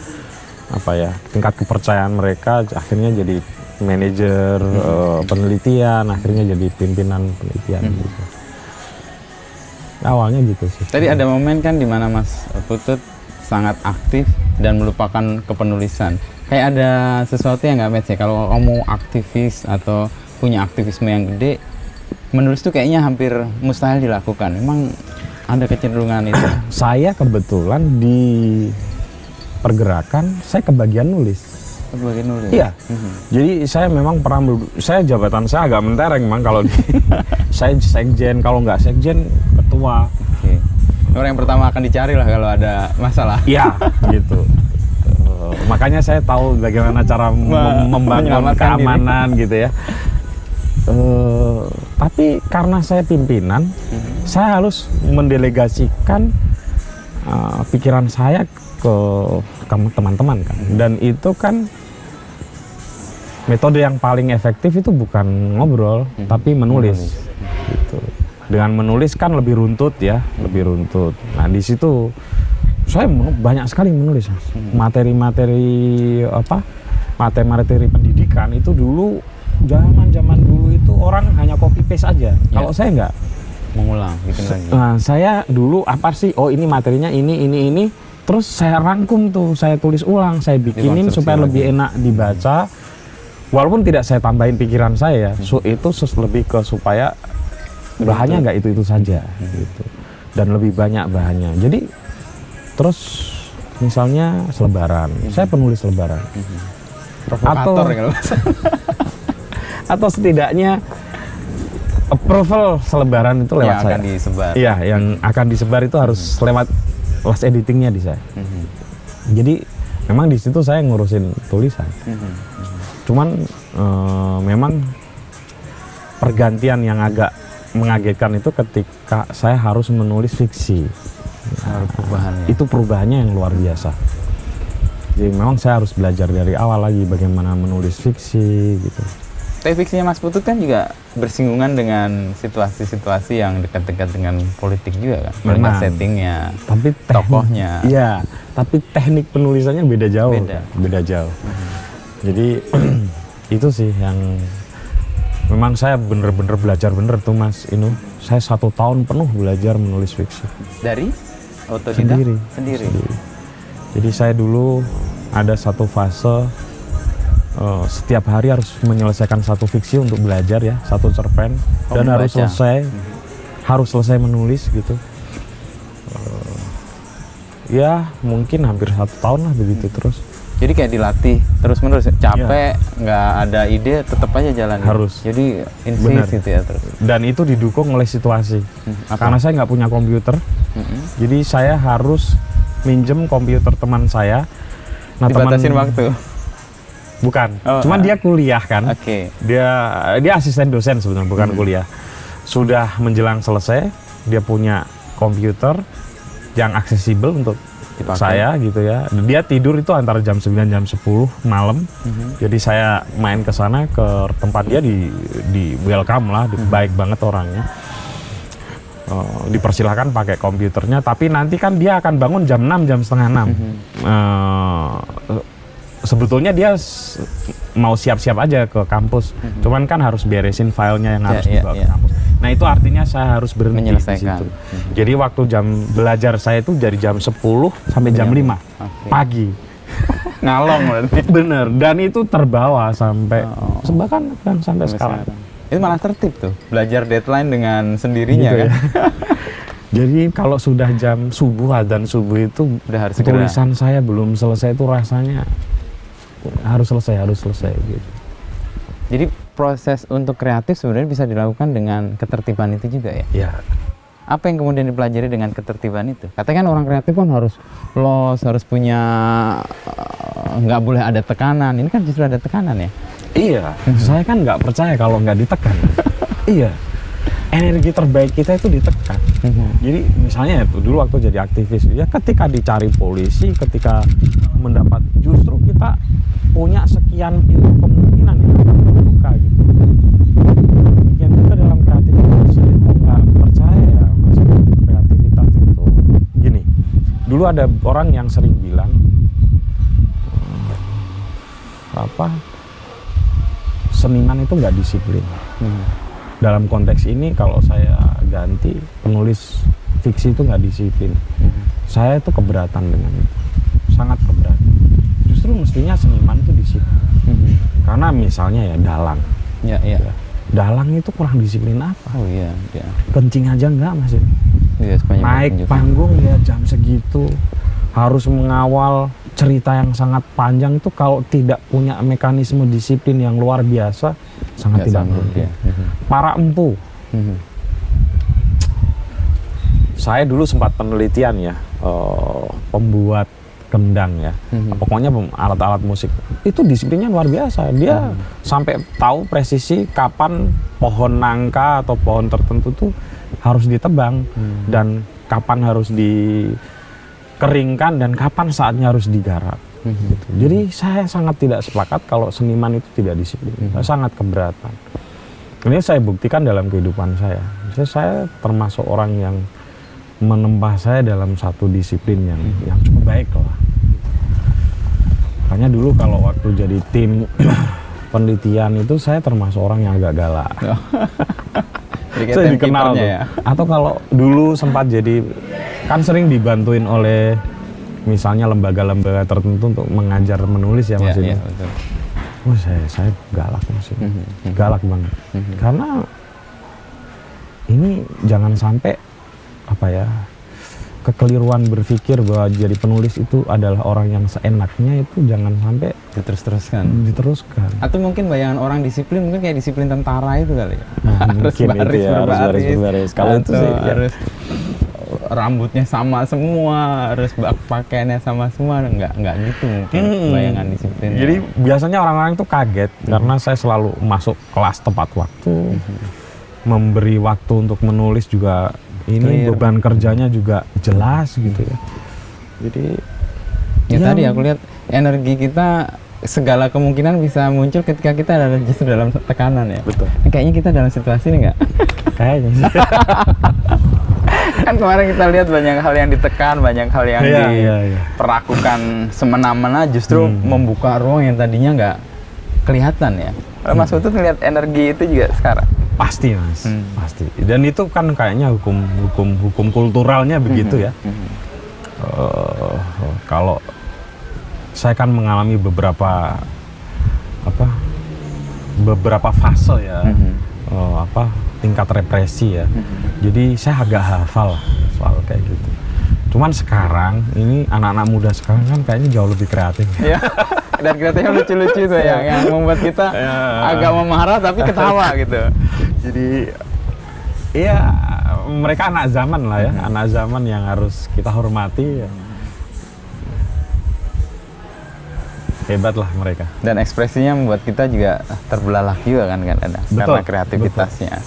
Speaker 1: tingkat kepercayaan mereka, akhirnya jadi manajer penelitian, akhirnya jadi pimpinan penelitian gitu. Awalnya gitu sih.
Speaker 2: Tadi ada momen kan di mana Mas Putut sangat aktif dan melupakan kepenulisan. Kayak ada sesuatu yang nggak match ya. Kalau kamu aktivis atau punya aktivisme yang gede, menulis tuh kayaknya hampir mustahil dilakukan. Memang ada kecenderungan itu.
Speaker 1: Saya kebetulan di pergerakan, saya kebagian nulis.
Speaker 2: Bagian nulis.
Speaker 1: Iya. Jadi saya memang pernah, saya jabatan saya agak mentereng memang kalau di, saya sekjen, kalau nggak sekjen ketua.
Speaker 2: Oke. Orang yang pertama akan dicari lah kalau ada masalah.
Speaker 1: Iya, gitu. Makanya saya tahu bagaimana cara membangun keamanan gitu ya. Tapi karena saya pimpinan, saya harus mendelegasikan pikiran saya ke teman-teman kan. Dan itu kan metode yang paling efektif itu bukan ngobrol, tapi menulis. Gitu. Dengan menulis kan lebih runtut ya, lebih runtut. Nah di situ saya banyak sekali menulis materi-materi materi pendidikan itu dulu zaman dulu itu orang hanya copy paste aja. Kalau saya enggak
Speaker 2: mengulang, bikin lagi.
Speaker 1: Nah, saya dulu apa sih? Oh ini materinya ini. Terus saya rangkum tuh, saya tulis ulang, saya bikinin supaya lebih enak dibaca. Walaupun tidak saya tambahin pikiran saya, so itu lebih ke supaya bahannya nggak itu saja, gitu. Dan lebih banyak bahannya. Jadi terus misalnya selebaran, saya penulis selebaran.
Speaker 2: Provokator kalau
Speaker 1: atau setidaknya approval selebaran itu lewat
Speaker 2: yang
Speaker 1: saya.
Speaker 2: Akan disebar.
Speaker 1: Iya, yang akan disebar itu harus lewat last editingnya di saya. Jadi memang di situ saya ngurusin tulisan. Cuman memang pergantian yang agak mengagetkan itu ketika saya harus menulis fiksi. Itu perubahannya yang luar biasa. Jadi memang saya harus belajar dari awal lagi bagaimana menulis fiksi gitu.
Speaker 2: Tapi fiksinya Mas Putut kan juga bersinggungan dengan situasi-situasi yang dekat-dekat dengan politik juga kan. Memang settingnya,
Speaker 1: tapi
Speaker 2: tokohnya.
Speaker 1: Iya, tapi teknik penulisannya beda jauh. Beda jauh. Jadi itu sih yang memang saya bener-bener belajar bener tuh Mas Inu. Saya 1 tahun penuh belajar menulis fiksi.
Speaker 2: Dari otodidak? Sendiri.
Speaker 1: Jadi saya dulu ada satu fase setiap hari harus menyelesaikan satu fiksi untuk belajar ya, satu cerpen dan harus selesai menulis gitu. Ya mungkin hampir 1 tahun lah begitu terus.
Speaker 2: Jadi kayak dilatih terus-menerus, capek, nggak ada ide, tetap aja jalan.
Speaker 1: Harus.
Speaker 2: Jadi insist gitu ya terus.
Speaker 1: Dan itu didukung oleh situasi. Karena saya nggak punya komputer, jadi saya harus minjem komputer teman saya. Nah,
Speaker 2: dibatasin waktu?
Speaker 1: Bukan, cuman dia kuliah kan. Dia asisten dosen sebenarnya, bukan kuliah. Sudah menjelang selesai, dia punya komputer yang aksesibel untuk dipakai. Saya gitu ya. Dia tidur itu antara jam 9 jam 10 malam. Jadi saya main ke sana ke tempat dia di welcome lah, baik banget orangnya. Dipersilahkan pakai komputernya, tapi nanti kan dia akan bangun jam 6 jam setengah 6. Sebetulnya dia mau siap-siap aja ke kampus, cuman kan harus beresin filenya yang harus dibawa ke kampus. Nah itu artinya saya harus berhenti di situ. Jadi waktu jam belajar saya itu dari jam 10 sampai jam 5 pagi.
Speaker 2: Ngalong berarti.
Speaker 1: Bener, dan itu terbawa sampai bahkan kan sampai sekarang.
Speaker 2: Itu malah tertib tuh, belajar deadline dengan sendirinya gitu, kan.
Speaker 1: Jadi kalau sudah jam subuh, adzan subuh itu
Speaker 2: udah harus
Speaker 1: tulisan saya belum selesai itu rasanya harus selesai gitu.
Speaker 2: Jadi proses untuk kreatif sebenarnya bisa dilakukan dengan ketertiban itu juga ya?
Speaker 1: Iya.
Speaker 2: Apa yang kemudian dipelajari dengan ketertiban itu? Katanya kan orang kreatif kan harus harus punya, nggak boleh ada tekanan. Ini kan justru ada tekanan ya?
Speaker 1: Iya, saya kan nggak percaya kalau nggak ditekan. Iya, energi terbaik kita itu ditekan. Jadi misalnya itu dulu waktu jadi aktivis, ya ketika dicari polisi, ketika mendapat, justru kita punya sekian pintu kemungkinan yang akan terbuka gitu. Demikian juga dalam kreativitas, saya kok nggak percaya ya maksudnya kreativitas itu. Gini, dulu ada orang yang sering bilang seniman itu nggak disiplin. Dalam konteks ini kalau saya ganti, penulis fiksi itu nggak disiplin. Saya itu keberatan dengan itu, sangat keberatan. Justru mestinya seniman itu disiplin. Karena misalnya ya dalang.
Speaker 2: Ya.
Speaker 1: Dalang itu kurang disiplin apa?
Speaker 2: Oh iya.
Speaker 1: Kencing aja enggak Mas ini.
Speaker 2: Iya,
Speaker 1: Naik panggung ya jam segitu, harus mengawal cerita yang sangat panjang itu kalau tidak punya mekanisme disiplin yang luar biasa, sangat tidak mungkin. Para empu. Saya dulu sempat penelitian ya, pembuat kendang ya, pokoknya alat-alat musik itu disiplinnya luar biasa. Dia sampai tahu presisi kapan pohon nangka atau pohon tertentu tuh harus ditebang dan kapan harus dikeringkan dan kapan saatnya harus digarap. Gitu. Jadi saya sangat tidak sepakat kalau seniman itu tidak disiplin. Saya sangat keberatan. Ini saya buktikan dalam kehidupan saya. Saya termasuk orang yang menempa saya dalam satu disiplin yang cukup baik lah. Makanya dulu kalau waktu jadi tim penelitian itu saya termasuk orang yang agak galak. Saya dikenal tuh. Ya? Atau kalau dulu sempat jadi, kan sering dibantuin oleh misalnya lembaga-lembaga tertentu untuk mengajar menulis ya Mas ini.
Speaker 2: Betul.
Speaker 1: Oh saya galak Mas ini. Galak banget. Karena ini jangan sampai kekeliruan berpikir bahwa jadi penulis itu adalah orang yang seenaknya, itu jangan sampai diteruskan.
Speaker 2: Atau mungkin bayangan orang disiplin mungkin kayak disiplin tentara itu kali ya.
Speaker 1: Harus berbaris. Kalau itu sih
Speaker 2: harus rambutnya sama semua, harus pakaiannya sama semua, nggak gitu mungkin bayangan disiplin.
Speaker 1: Jadi biasanya orang-orang itu kaget karena saya selalu masuk kelas tepat waktu, memberi waktu untuk menulis juga. Ini beban kerjanya juga jelas gitu ya. Jadi
Speaker 2: tadi aku lihat energi kita segala kemungkinan bisa muncul ketika kita ada justru dalam tekanan ya.
Speaker 1: Betul.
Speaker 2: Kayaknya kita dalam situasi ini nggak?
Speaker 1: Kayaknya sih.
Speaker 2: Kan kemarin kita lihat banyak hal yang ditekan, banyak hal yang diperlakukan semena-mena, justru membuka ruang yang tadinya nggak kelihatan ya. Mas Putut ngelihat energi itu juga sekarang?
Speaker 1: Pasti Mas, pasti. Dan itu kan kayaknya hukum kulturalnya begitu ya. Kalau saya kan mengalami beberapa fase ya, tingkat represi ya. Jadi saya agak hafal lah soal kayak gitu. Cuman sekarang ini anak-anak muda sekarang kan kayaknya jauh lebih kreatif.
Speaker 2: Ya. Dan kreatifnya lucu-lucu tuh yang membuat kita agak memarah tapi ketawa gitu.
Speaker 1: Jadi ya mereka anak zaman lah ya, anak zaman yang harus kita hormati ya. Hebat lah mereka. Dan
Speaker 2: ekspresinya membuat kita juga terbelalak juga kan ada. Karena kreativitasnya.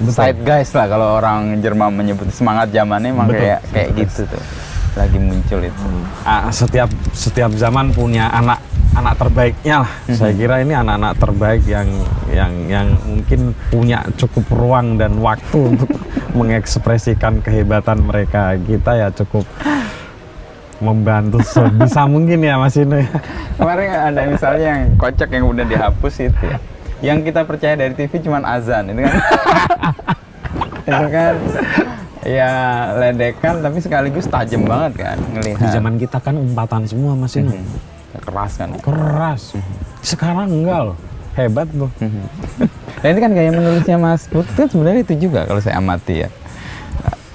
Speaker 2: Side guys lah kalau orang Jerman menyebut, semangat zamannya emang kayak gitu tuh. Lagi muncul itu.
Speaker 1: Setiap zaman punya anak terbaiknya lah. Saya kira ini anak-anak terbaik yang mungkin punya cukup ruang dan waktu untuk mengekspresikan kehebatan mereka. Kita ya cukup membantu sebisa mungkin ya Mas Ino.
Speaker 2: Kemarin ada misalnya yang kocak yang udah dihapus itu ya. Yang kita percaya dari TV cuman azan itu kan. Itu kan ya ledekan tapi sekaligus tajam banget kan ngelihat.
Speaker 1: Di zaman kita kan umpatan semua Mas Ino.
Speaker 2: Keras kan?
Speaker 1: Keras. Sekarang enggak loh. Hebat loh.
Speaker 2: Nah ini kan gaya menulisnya Mas Putut kan sebenarnya itu juga kalau saya amati ya.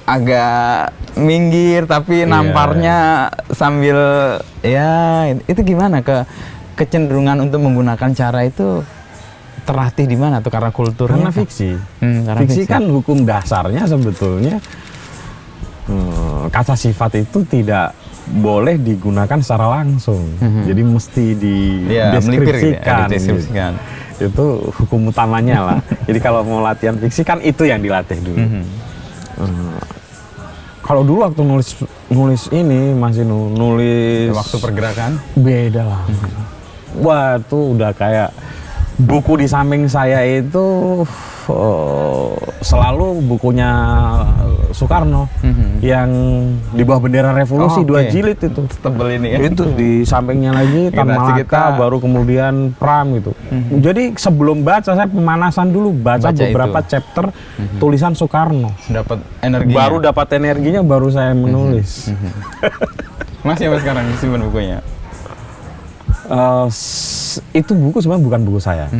Speaker 2: Agak minggir tapi namparnya sambil ya itu gimana kecenderungan untuk menggunakan cara itu terlatih di mana tuh karena kulturnya?
Speaker 1: Karena fiksi. Fiksi kan hukum dasarnya sebetulnya kata sifat itu tidak boleh digunakan secara langsung. Jadi mesti dideskripsikan.
Speaker 2: Deskripsikan.
Speaker 1: Itu hukum utamanya lah. Jadi kalau mau latihan fiksi kan itu yang dilatih dulu. Kalau dulu waktu nulis ini Mas Inu, nulis
Speaker 2: waktu pergerakan
Speaker 1: beda lah. Wah, itu udah kayak buku di samping saya itu selalu bukunya Soekarno yang di bawah bendera revolusi, 2 jilid itu.
Speaker 2: Tebel ini ya.
Speaker 1: Itu di sampingnya lagi Tan
Speaker 2: Generasi
Speaker 1: Malaka,
Speaker 2: kita.
Speaker 1: baru kemudian Pram gitu. Jadi sebelum baca saya pemanasan dulu, baca beberapa
Speaker 2: itu.
Speaker 1: chapter tulisan Soekarno.
Speaker 2: Dapat energi.
Speaker 1: Baru dapat energinya, baru saya menulis.
Speaker 2: Masih sampai sekarang disimpan bukunya.
Speaker 1: Itu buku sebenarnya bukan buku saya.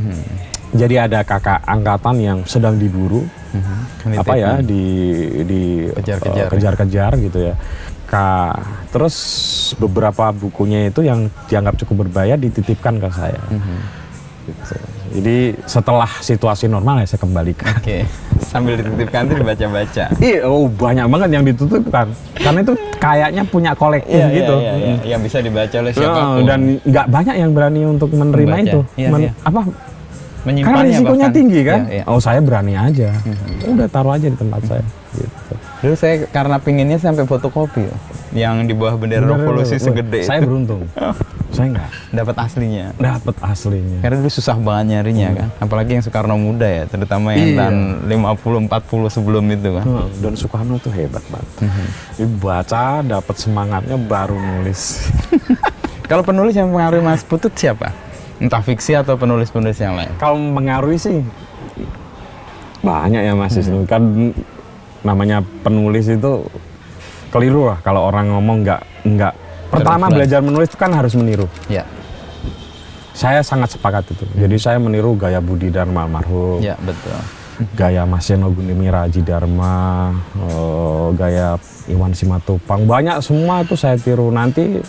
Speaker 1: Jadi ada kakak angkatan yang sedang diburu, kejar-kejar gitu ya. Terus beberapa bukunya itu yang dianggap cukup berbahaya dititipkan ke saya. Gitu. Jadi setelah situasi normal ya saya kembalikan.
Speaker 2: Oke. Sambil dititipkan itu dibaca-baca.
Speaker 1: Iya, banyak banget yang dititipkan. Karena itu kayaknya punya kolektif gitu.
Speaker 2: Iya. Yang bisa dibaca oleh siapapun.
Speaker 1: Dan nggak banyak yang berani untuk menerima
Speaker 2: Membaca.
Speaker 1: itu.
Speaker 2: Iya.
Speaker 1: Karena
Speaker 2: Menyimpannya
Speaker 1: risikonya
Speaker 2: bahkan.
Speaker 1: tinggi kan.
Speaker 2: Iya.
Speaker 1: Oh, saya berani aja. Udah taruh aja di tempat saya. Gitu.
Speaker 2: Dulu saya karena pinginnya sampai fotokopi loh. Yang di bawah bendera revolusi segede
Speaker 1: Saya
Speaker 2: itu.
Speaker 1: beruntung. Saya nggak
Speaker 2: Dapat aslinya.
Speaker 1: dapat aslinya.
Speaker 2: Karena dulu susah banget nyarinya kan. Apalagi yang Soekarno muda ya, terutama yang
Speaker 1: Iya.
Speaker 2: tahun 50-40 sebelum itu kan.
Speaker 1: Dan Soekarno tuh hebat banget. Dibaca, dapat semangatnya, baru nulis.
Speaker 2: Kalau penulis yang mengaruhi Mas Putut siapa? Entah fiksi atau penulis-penulis yang lain.
Speaker 1: Kalau mengaruhi sih banyak ya Mas Isnu. Kan namanya penulis itu keliru lah kalau orang ngomong nggak. Pertama
Speaker 2: Terinfluence.
Speaker 1: belajar menulis itu kan harus meniru.
Speaker 2: Ya.
Speaker 1: Saya sangat sepakat itu. Jadi saya meniru gaya Budi Dharma almarhum,
Speaker 2: Ya, betul.
Speaker 1: gaya Mas Seno Gunemiraji Dharma, gaya Iwan Simatupang. Banyak semua itu saya tiru. Nanti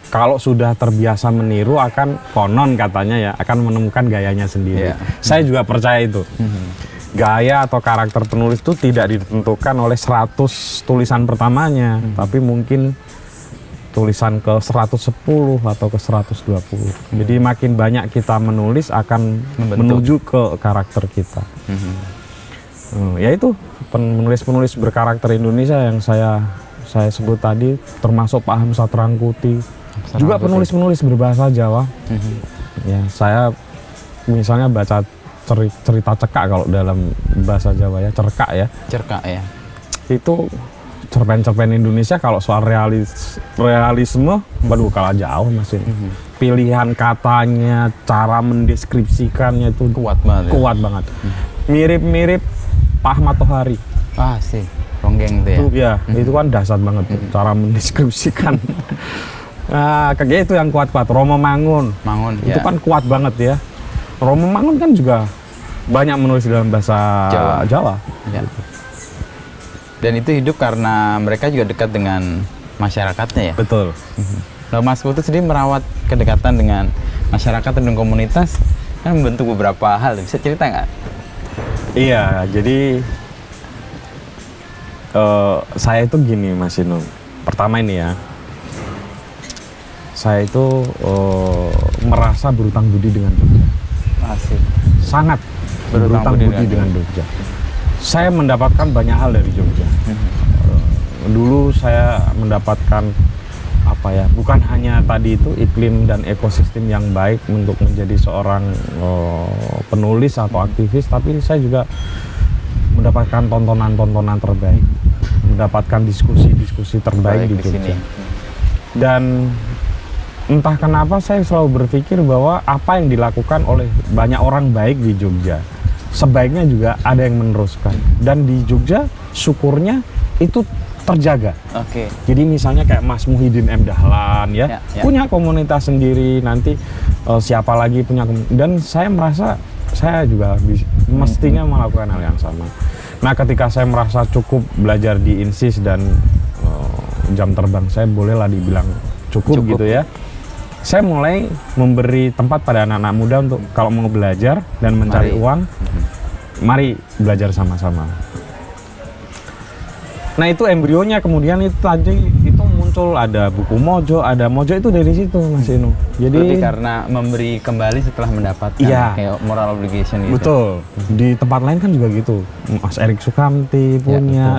Speaker 1: kalau sudah terbiasa meniru akan konon katanya ya akan menemukan gayanya sendiri.
Speaker 2: Iya.
Speaker 1: Saya juga percaya itu. Gaya atau karakter penulis itu tidak ditentukan oleh 100 tulisan pertamanya, tapi mungkin tulisan ke 110 atau ke 120. Jadi makin banyak kita menulis akan
Speaker 2: Membentuk.
Speaker 1: menuju ke karakter kita. Ya itu penulis-penulis berkarakter Indonesia yang saya sebut tadi, termasuk Pak Hamsat Rangkuti. Juga penulis-penulis berbahasa Jawa. Ya, saya misalnya baca cerita cekak kalau dalam bahasa Jawa ya, cerkak ya.
Speaker 2: Cerkak ya.
Speaker 1: Itu cerpen-cerpen Indonesia kalau soal realisme, waduh kalah jauh Mas ini. Pilihan katanya, cara mendeskripsikannya itu
Speaker 2: Kuat banget.
Speaker 1: kuat banget. Mirip-mirip Pak Ahmad Tohari.
Speaker 2: Ah sih, ronggeng tuh ya.
Speaker 1: Itu ya, itu kan dasar banget tuh, cara mendeskripsikan. Nah, kayak itu yang kuat-kuat. Romo Mangun.
Speaker 2: Mangun.
Speaker 1: Itu
Speaker 2: Ya.
Speaker 1: kan kuat banget ya. Romo Mangun kan juga banyak menulis dalam bahasa Jawa.
Speaker 2: Ya. Dan itu hidup karena mereka juga dekat dengan masyarakatnya ya.
Speaker 1: Betul.
Speaker 2: Nah, Mas Putut sendiri merawat kedekatan dengan masyarakat dan komunitas kan membentuk beberapa hal. Bisa cerita nggak?
Speaker 1: Iya, jadi saya itu gini Mas Inung. Pertama ini ya, saya itu merasa berutang budi dengan Jogja.
Speaker 2: Asik.
Speaker 1: Sangat
Speaker 2: Berutang
Speaker 1: berutang
Speaker 2: budi
Speaker 1: budi
Speaker 2: dengan
Speaker 1: dengan Jogja. Saya mendapatkan banyak hal dari Jogja. Dulu saya mendapatkan apa ya, bukan hanya tadi itu iklim dan ekosistem yang baik untuk menjadi seorang penulis atau aktivis, tapi saya juga mendapatkan tontonan-tontonan terbaik, mendapatkan diskusi-diskusi terbaik di Jogja. Dan entah kenapa saya selalu berpikir bahwa apa yang dilakukan oleh banyak orang baik di Jogja, sebaiknya juga ada yang meneruskan. Dan di Jogja syukurnya itu terjaga.
Speaker 2: Oke.
Speaker 1: Jadi misalnya kayak Mas Muhyiddin M. Dahlan ya, punya komunitas sendiri, nanti siapa lagi punya dan saya merasa saya juga mestinya melakukan hal yang sama. Nah, ketika saya merasa cukup belajar di INSIS dan jam terbang saya bolehlah dibilang cukup gitu ya. Saya mulai memberi tempat pada anak-anak muda untuk kalau mau belajar dan mencari uang, mari belajar sama-sama. Nah, itu embrionya, kemudian itu tadi itu muncul ada buku Mojo, ada Mojo itu dari situ Mas Inu. Jadi
Speaker 2: lebih karena memberi kembali setelah mendapatkan, kayak moral obligation gitu.
Speaker 1: Betul. Di tempat lain kan juga gitu. Mas Erik Sukamti punya,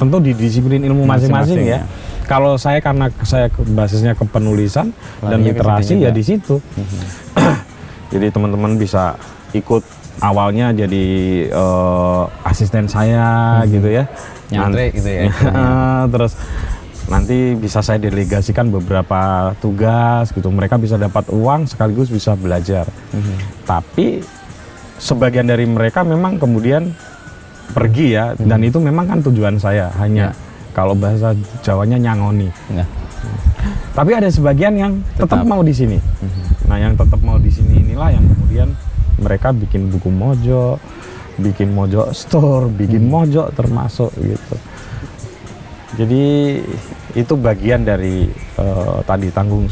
Speaker 1: tentu di disiplin ilmu masing-masing ya. Kalau saya karena saya basisnya kepenulisan dan literasi ya di situ. Jadi teman-teman bisa ikut awalnya jadi asisten saya gitu ya.
Speaker 2: Nyantri gitu ya.
Speaker 1: Terus nanti bisa saya delegasikan beberapa tugas gitu. Mereka bisa dapat uang sekaligus bisa belajar. Tapi sebagian dari mereka memang kemudian pergi ya, dan itu memang kan tujuan saya hanya kalau bahasa Jawanya nyangoni. Tapi ada sebagian yang tetap mau di sini. Nah, yang tetap mau di sini inilah yang kemudian mereka bikin buku mojo, bikin mojo store, bikin mojo termasuk gitu. Jadi itu bagian dari tadi tanggung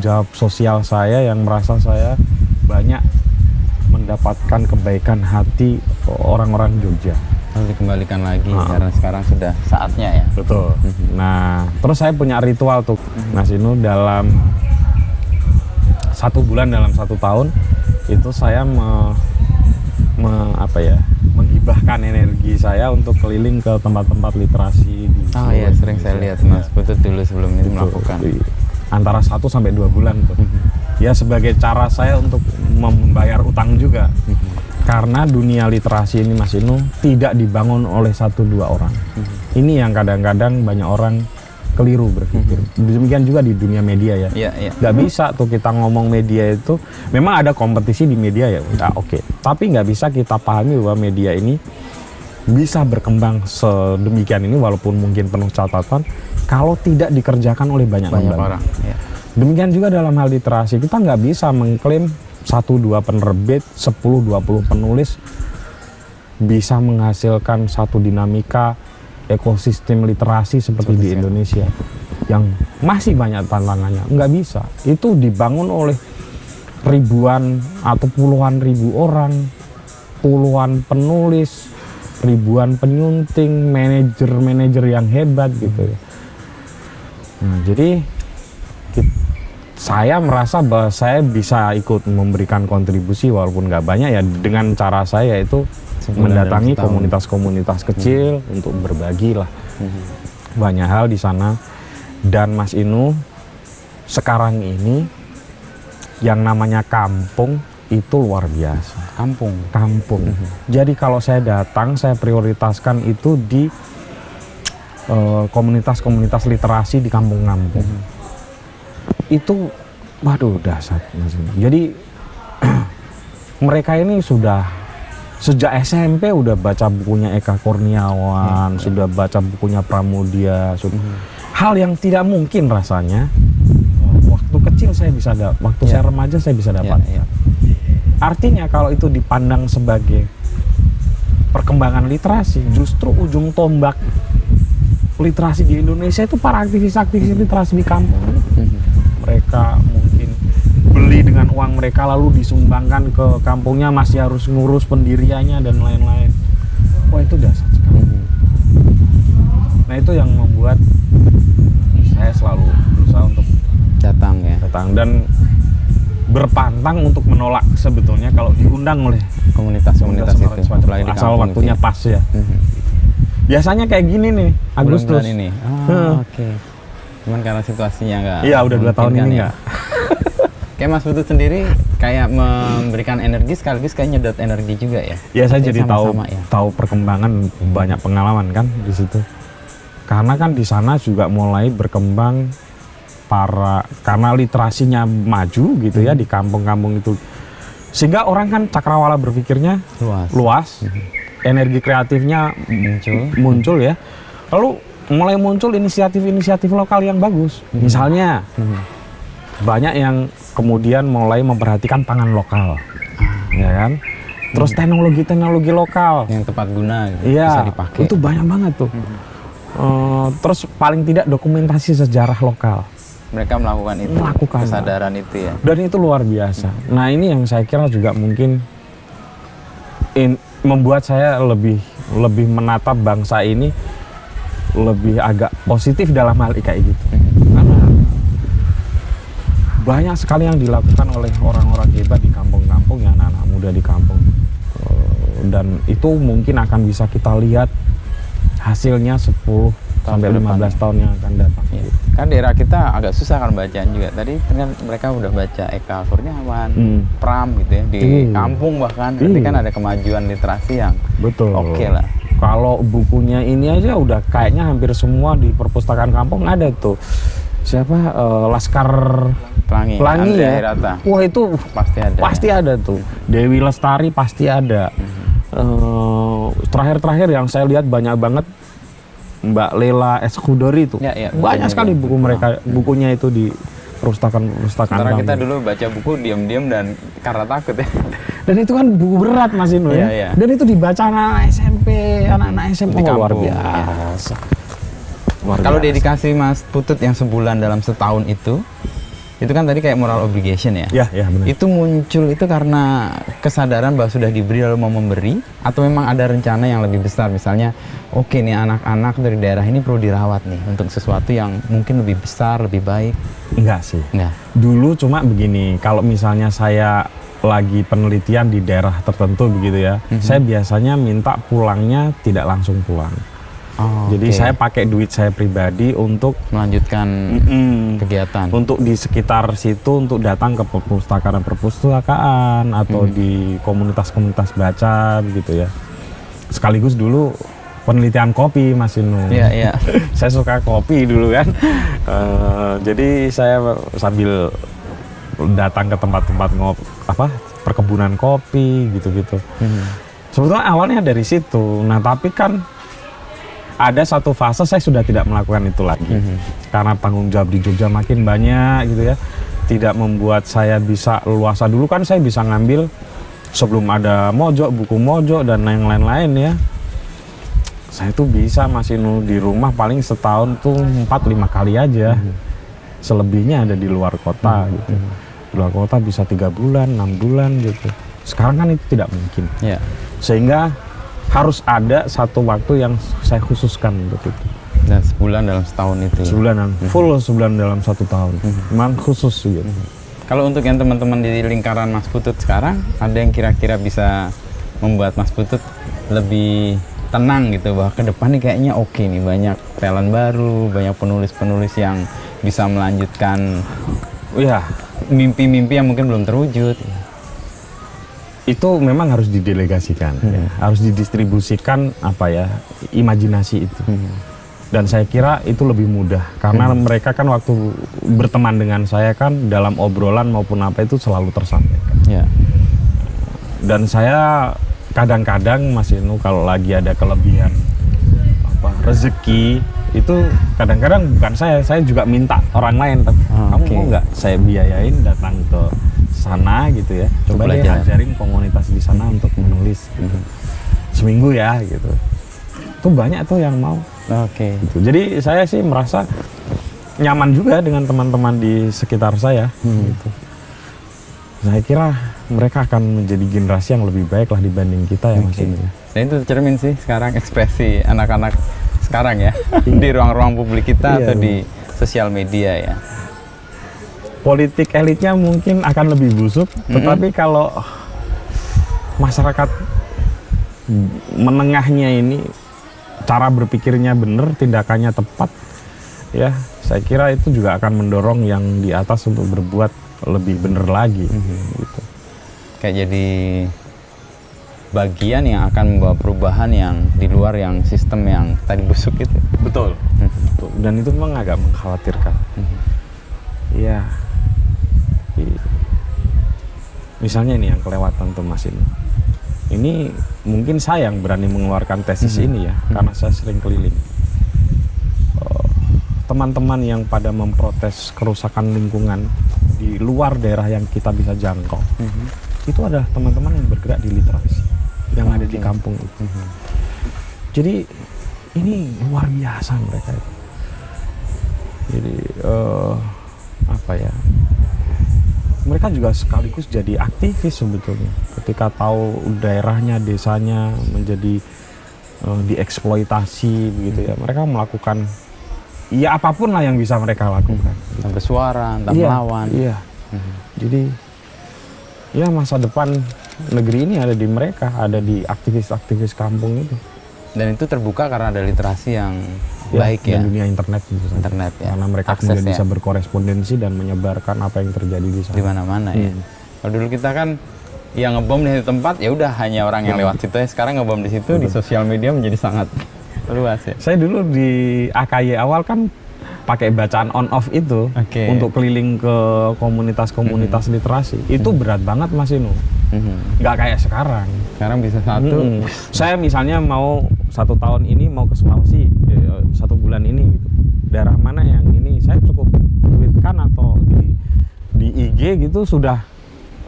Speaker 1: jawab sosial saya yang merasa saya banyak mendapatkan kebaikan hati orang-orang Jogja.
Speaker 2: Harus dikembalikan lagi karena sekarang sudah saatnya ya.
Speaker 1: Betul. Nah, terus saya punya ritual tuh, Mas Inu, dalam 1 bulan dalam 1 tahun itu saya menghibahkan energi saya untuk keliling ke tempat-tempat literasi di
Speaker 2: iya, sering saya lihat Mas Putut dulu sebelum ini melakukan.
Speaker 1: Antara 1 sampai 2 bulan tuh. Ya sebagai cara saya untuk membayar utang juga. Karena dunia literasi ini Mas Inu tidak dibangun oleh 1-2 orang. Ini yang kadang-kadang banyak orang keliru berpikir. Demikian juga di dunia media ya. Nggak bisa tuh kita ngomong media itu, memang ada kompetisi di media ya, oke. Tapi nggak bisa kita pahami bahwa media ini bisa berkembang sedemikian ini walaupun mungkin penuh catatan kalau tidak dikerjakan oleh banyak orang. Demikian juga dalam hal literasi, kita nggak bisa mengklaim 1-2 penerbit, 10-20 penulis bisa menghasilkan satu dinamika ekosistem literasi seperti di Indonesia yang masih banyak tantangannya. Nggak bisa. Itu dibangun oleh ribuan atau puluhan ribu orang, puluhan penulis, ribuan penyunting, manajer-manajer yang hebat gitu ya. Nah, jadi saya merasa bahwa saya bisa ikut memberikan kontribusi walaupun nggak banyak ya, dengan cara saya itu mendatangi komunitas-komunitas kecil untuk berbagi lah banyak hal di sana. Dan Mas Inu, sekarang ini yang namanya kampung itu luar biasa. Kampung. Jadi kalau saya datang, saya prioritaskan itu di komunitas-komunitas literasi di kampung-kampung. Itu waduh dahsyat Mas Inu. Jadi mereka ini sudah sejak SMP udah baca bukunya Eka Kurniawan, sudah baca bukunya Pramudia, hal yang tidak mungkin rasanya waktu kecil saya bisa waktu saya remaja saya bisa dapat. Artinya kalau itu dipandang sebagai perkembangan literasi, justru ujung tombak literasi di Indonesia itu para aktivis-aktivis literasi di kampung. Mereka mungkin beli dengan uang mereka lalu disumbangkan ke kampungnya, masih harus ngurus pendiriannya dan lain-lain. Wah, itu dasar sekali. Nah, itu yang membuat saya selalu berusaha untuk datang dan berpantang untuk menolak sebetulnya kalau diundang oleh komunitas-komunitas itu, asal waktunya pas ya. Biasanya kayak gini nih, Agustus
Speaker 2: ini. Oke. Cuman karena situasinya nggak.
Speaker 1: Iya, udah 2 tahun ini nggak.
Speaker 2: Kayak Mas Putut sendiri kayak memberikan energi sekaligus kayak nyedot energi juga ya.
Speaker 1: Ya, saya jadi tahu perkembangan, banyak pengalaman kan di situ. Karena kan di sana juga mulai berkembang karena literasinya maju gitu ya di kampung-kampung itu. Sehingga orang kan cakrawala berpikirnya luas. Energi kreatifnya muncul ya. Lalu mulai muncul inisiatif-inisiatif lokal yang bagus. Misalnya banyak yang kemudian mulai memperhatikan pangan lokal, ya kan? Terus teknologi-teknologi lokal
Speaker 2: yang tepat guna bisa dipakai.
Speaker 1: Itu banyak banget tuh. Terus paling tidak dokumentasi sejarah lokal.
Speaker 2: Mereka melakukan itu, kesadaran itu ya.
Speaker 1: Dan itu luar biasa. Nah, ini yang saya kira juga mungkin membuat saya lebih menatap bangsa ini lebih agak positif dalam hal kayak gitu. Karena banyak sekali yang dilakukan oleh orang-orang hebat di kampung-kampung ya, anak-anak muda di kampung. Dan itu mungkin akan bisa kita lihat hasilnya 10 sampai 15 tahun yang akan datang.
Speaker 2: Kan daerah kita agak susah kan bacaan juga. Tadi kan mereka udah baca Eka Kurniawan, Pram gitu ya, di kampung bahkan. Berarti kan ada kemajuan literasi yang
Speaker 1: betul.
Speaker 2: Oke lah.
Speaker 1: Kalau bukunya ini aja udah kayaknya hampir semua di perpustakaan kampung ada tuh. Siapa Laskar
Speaker 2: Pelangi
Speaker 1: ya.
Speaker 2: Hirata.
Speaker 1: Wah itu pasti ada tuh. Dewi Lestari pasti ada. Terakhir-terakhir yang saya lihat banyak banget Mbak Lela Eskudori itu. Banyak sekali buku mereka, bukunya itu di perpustakaan.
Speaker 2: Karena kita dulu baca buku diam-diam dan karena takut ya.
Speaker 1: Dan itu kan buku berat Mas Inu ya. Dan itu dibaca anak-anak SMP, anak-anak SMA. Luar biasa.
Speaker 2: Kalau dedikasi Mas Putut yang sebulan dalam setahun itu kan tadi kayak moral obligation ya?
Speaker 1: Iya benar.
Speaker 2: Itu muncul itu karena kesadaran bahwa sudah diberi lalu mau memberi, atau memang ada rencana yang lebih besar, misalnya oke nih anak-anak dari daerah ini perlu dirawat nih untuk sesuatu yang mungkin lebih besar, lebih baik?
Speaker 1: Enggak sih.
Speaker 2: Enggak.
Speaker 1: Dulu cuma begini, kalau misalnya saya lagi penelitian di daerah tertentu begitu ya, saya biasanya minta pulangnya tidak langsung pulang. Jadi saya pakai duit saya pribadi untuk
Speaker 2: melanjutkan kegiatan.
Speaker 1: Untuk di sekitar situ, untuk datang ke perpustakaan atau di komunitas-komunitas baca gitu ya. Sekaligus dulu penelitian kopi Mas Inu.
Speaker 2: Iya.
Speaker 1: Saya suka kopi dulu kan. Jadi saya sambil datang ke tempat-tempat perkebunan kopi gitu-gitu. Sebetulnya awalnya dari situ. Nah, tapi kan ada satu fase saya sudah tidak melakukan itu lagi. Karena tanggung jawab di Jogja makin banyak gitu ya. Tidak membuat saya bisa luasa. Dulu kan saya bisa ngambil sebelum ada Mojok, buku Mojok dan yang lain-lain ya. Saya tuh bisa Mas Inu di rumah paling setahun tuh 4-5 kali aja. Selebihnya ada di luar kota gitu. Di luar kota bisa 3 bulan, 6 bulan gitu. Sekarang kan itu tidak mungkin. Sehingga harus ada satu waktu yang saya khususkan untuk itu.
Speaker 2: Dan sebulan dalam setahun itu.
Speaker 1: Sebulan dalam 1 tahun. Memang khusus gitu.
Speaker 2: Kalau untuk yang teman-teman di lingkaran Mas Putut sekarang, ada yang kira-kira bisa membuat Mas Putut lebih tenang gitu, bahwa ke depan nih kayaknya oke nih, banyak talent baru, banyak penulis-penulis yang bisa melanjutkan mimpi-mimpi yang mungkin belum terwujud. Itu memang harus didelegasikan, harus didistribusikan imajinasi itu. Dan saya kira itu lebih mudah karena mereka kan waktu berteman dengan saya kan dalam obrolan maupun apa itu selalu tersampaikan. Dan saya kadang-kadang Mas Inu kalau lagi ada kelebihan rezeki itu kadang-kadang bukan saya juga minta orang lain. Kamu mau nggak saya biayain datang ke sana gitu ya, coba deh ajarin komunitas di sana untuk menulis gitu. Seminggu ya gitu. Itu banyak tuh yang mau. Gitu. Jadi saya sih merasa nyaman juga dengan teman-teman di sekitar saya gitu. Saya kira mereka akan menjadi generasi yang lebih baik lah dibanding kita ya Mas Inu. Dan itu cermin sih sekarang ekspresi anak-anak sekarang ya di ruang-ruang publik kita atau di sosial media ya.
Speaker 1: Politik elitnya mungkin akan lebih busuk, tetapi kalau masyarakat menengahnya ini cara berpikirnya benar, tindakannya tepat, ya saya kira itu juga akan mendorong yang di atas untuk berbuat lebih benar lagi. Gitu.
Speaker 2: Kayak jadi bagian yang akan membawa perubahan yang di luar yang sistem yang tadi busuk itu.
Speaker 1: Betul. Dan itu memang agak mengkhawatirkan. Iya. Misalnya ini yang kelewatan tuh Mas Inu. Ini mungkin saya yang berani mengeluarkan tesis ini ya, karena saya sering keliling. Teman-teman yang pada memprotes kerusakan lingkungan di luar daerah yang kita bisa jangkau, itu adalah teman-teman yang bergerak di literasi, yang ada di kampung itu. Jadi ini luar biasa mereka itu. Jadi mereka juga sekaligus jadi aktivis sebetulnya. Ketika tahu daerahnya, desanya menjadi dieksploitasi begitu ya, mereka melakukan apapun lah yang bisa mereka lakukan.
Speaker 2: Entah bersuara, entah melawan.
Speaker 1: Jadi masa depan negeri ini ada di mereka, ada di aktivis-aktivis kampung itu.
Speaker 2: Dan itu terbuka karena ada literasi yang baik ya.
Speaker 1: Dan dunia internet gitu.
Speaker 2: Internet ya.
Speaker 1: Karena mereka
Speaker 2: Aksesnya.
Speaker 1: kemudian bisa berkorespondensi dan menyebarkan apa yang terjadi di sana.
Speaker 2: Di mana-mana ya. Kalau dulu kita kan yang ngebom di satu tempat ya udah hanya orang yang lewat situ ya. Sekarang ngebom di situ di sosial media menjadi sangat luas ya.
Speaker 1: Saya dulu di AKY awal kan pakai bacaan on off itu
Speaker 2: Oke.
Speaker 1: untuk keliling ke komunitas-komunitas literasi. Itu berat banget Mas Inu. Nggak kayak sekarang.
Speaker 2: Sekarang bisa satu.
Speaker 1: Saya misalnya mau 1 tahun ini mau ke Sulawesi 1 bulan ini gitu. Daerah mana yang ini saya cukup tweetkan atau di IG gitu sudah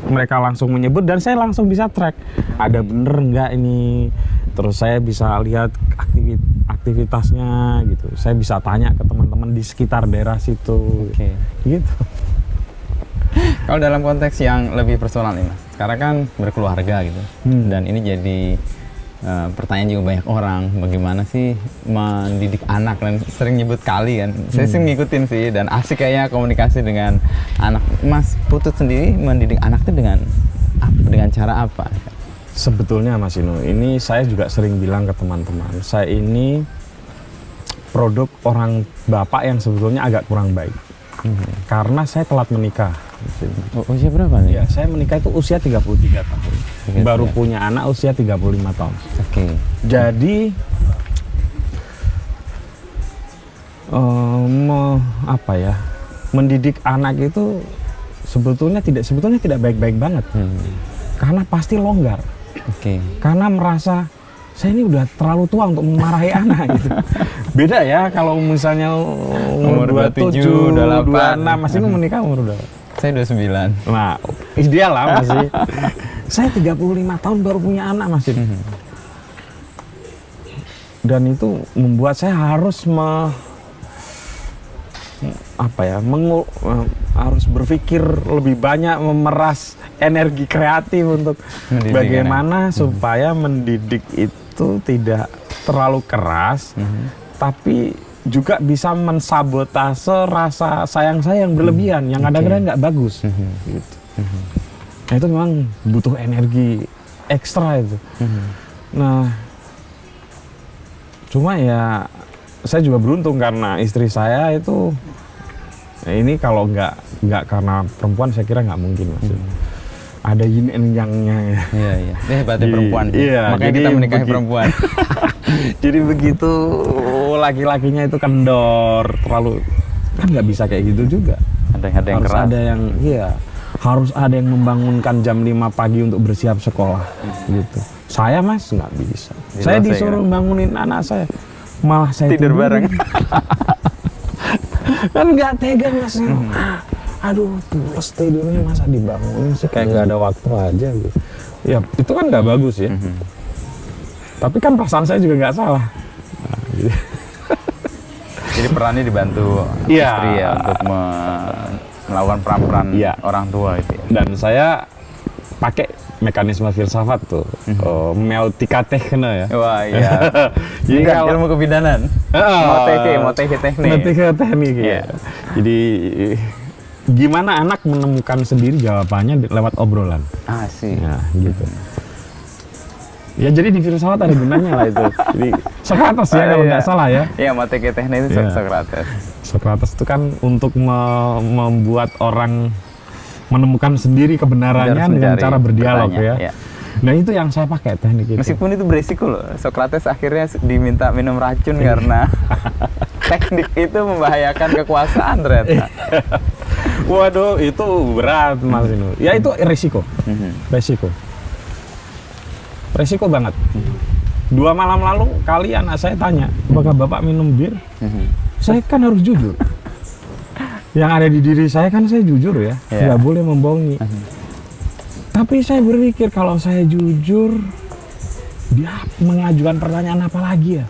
Speaker 1: mereka langsung menyebut dan saya langsung bisa track ada bener nggak ini, terus saya bisa lihat aktivitasnya gitu, saya bisa tanya ke teman-teman di sekitar daerah situ.
Speaker 2: Oke.
Speaker 1: Gitu.
Speaker 2: Kalau dalam konteks yang lebih personal nih Mas, sekarang kan berkeluarga gitu, dan ini jadi pertanyaan juga banyak orang, bagaimana sih mendidik anak, dan sering nyebut kali kan, saya sih ngikutin sih, dan asik kayaknya komunikasi dengan anak. Mas Putut sendiri mendidik anak itu dengan cara apa?
Speaker 1: Sebetulnya Mas Inu, ini saya juga sering bilang ke teman-teman, saya ini produk orang bapak yang sebetulnya agak kurang baik. Karena saya telat menikah.
Speaker 2: Usia berapa nih?
Speaker 1: Ya, saya menikah itu usia 33 tahun. Baru punya anak usia 35 tahun.
Speaker 2: Oke.
Speaker 1: Jadi apa ya? Mendidik anak itu sebetulnya tidak baik-baik banget. Karena pasti longgar.
Speaker 2: Oke.
Speaker 1: Karena merasa saya ini udah terlalu tua untuk memarahi anak gitu. Beda ya kalau misalnya umur 27, 26, masih menikah umur berapa?
Speaker 2: Saya 29.
Speaker 1: Nah, ideal lah masih. Saya 35 tahun baru punya anak masih. Dan itu membuat saya harus harus berpikir lebih banyak, memeras energi kreatif untuk bagaimana supaya mendidik itu tidak terlalu keras, tapi juga bisa mensabotase rasa sayang saya yang berlebihan, yang kadang-kadang nggak bagus. Gitu. Nah itu memang butuh energi ekstra itu. Nah, cuma ya saya juga beruntung karena istri saya itu ini kalau nggak karena perempuan saya kira nggak mungkin maksudnya. Ada yin and yang-nya ya.
Speaker 2: Iya. Ini hebatnya perempuan.
Speaker 1: Iya,
Speaker 2: makanya kita menikahi perempuan.
Speaker 1: Jadi begitu laki-lakinya itu kendor, terlalu kan nggak bisa kayak gitu juga.
Speaker 2: Ada yang
Speaker 1: Harus
Speaker 2: keras.
Speaker 1: ada yang harus ada yang membangunkan jam 5 pagi untuk bersiap sekolah gitu. Saya Mas nggak bisa. Saya disuruh bangunin anak saya, malah saya
Speaker 2: tidur bareng.
Speaker 1: Kan nggak tega Mas. Aduh, pulas tidurnya masa dibangunin sih, kayak nggak ada waktu aja gitu. Ya itu kan nggak bagus ya. Tapi kan perasaan saya juga nggak salah. Nah, gitu.
Speaker 2: Jadi perannya dibantu istri ya untuk melakukan peran-peran orang tua itu.
Speaker 1: Dan saya pakai mekanisme filsafat tuh, meltikatechne ya.
Speaker 2: Wah iya.
Speaker 1: Jadi kalau
Speaker 2: ilmu kebidanan, moteke teknik.
Speaker 1: Ya. Jadi gimana anak menemukan sendiri jawabannya lewat obrolan.
Speaker 2: Sih.
Speaker 1: Nah, gitu. Ya jadi di filsafat ada gunanya lah itu. Jadi Sokrates ya kalau nggak salah ya.
Speaker 2: Iya, moteke teknik itu Sokrates.
Speaker 1: Sokrates itu kan untuk membuat orang menemukan sendiri kebenarannya dengan cara berdialog ya. Nah itu yang saya pakai teknik itu.
Speaker 2: Meskipun itu beresiko loh. Sokrates akhirnya diminta minum racun karena teknik itu membahayakan kekuasaan ternyata.
Speaker 1: Waduh, itu berat Mas Inu. Ya itu resiko. Resiko banget. 2 malam lalu kali anak saya tanya, apakah Bapak minum bir? Saya kan harus jujur. Yang ada di diri saya kan saya jujur ya, nggak boleh membohongi. Tapi saya berpikir kalau saya jujur, dia mengajukan pertanyaan apa lagi ya?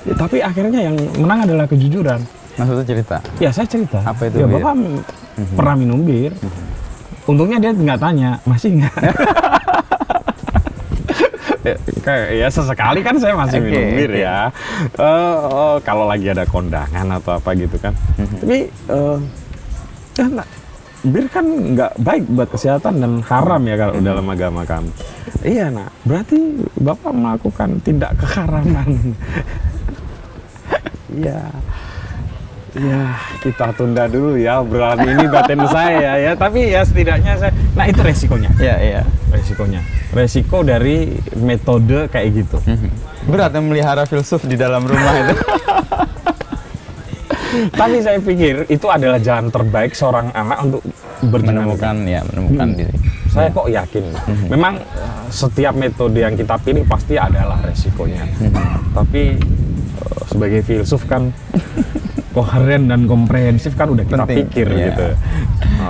Speaker 1: Ya, tapi akhirnya yang menang adalah kejujuran.
Speaker 2: Maksudnya cerita?
Speaker 1: Ya saya cerita.
Speaker 2: Apa itu?
Speaker 1: Ya
Speaker 2: bir?
Speaker 1: Bapak pernah minum bir. Untungnya dia nggak tanya, masih nggak? Ya sesekali kan saya masih minum bir ya. Kalau lagi ada kondangan atau apa gitu kan. Tapi bir kan nggak baik buat kesehatan dan haram ya kalau dalam agama kami. Iya nak, berarti Bapak melakukan tindak keharaman. Iya. Ya, kita tunda dulu ya obrolan ini batin saya ya. Tapi ya setidaknya saya, nah itu resikonya.
Speaker 2: Iya.
Speaker 1: Resikonya. Resiko dari metode kayak gitu.
Speaker 2: Berat memelihara filsuf di dalam rumah itu.
Speaker 1: Tapi saya pikir itu adalah jalan terbaik seorang anak untuk
Speaker 2: menemukan diri.
Speaker 1: Saya kok yakin. Memang setiap metode yang kita pilih pasti adalah resikonya. Tapi sebagai filsuf kan koheren dan komprehensif kan udah kita
Speaker 2: Penting,
Speaker 1: pikir
Speaker 2: iya.
Speaker 1: gitu.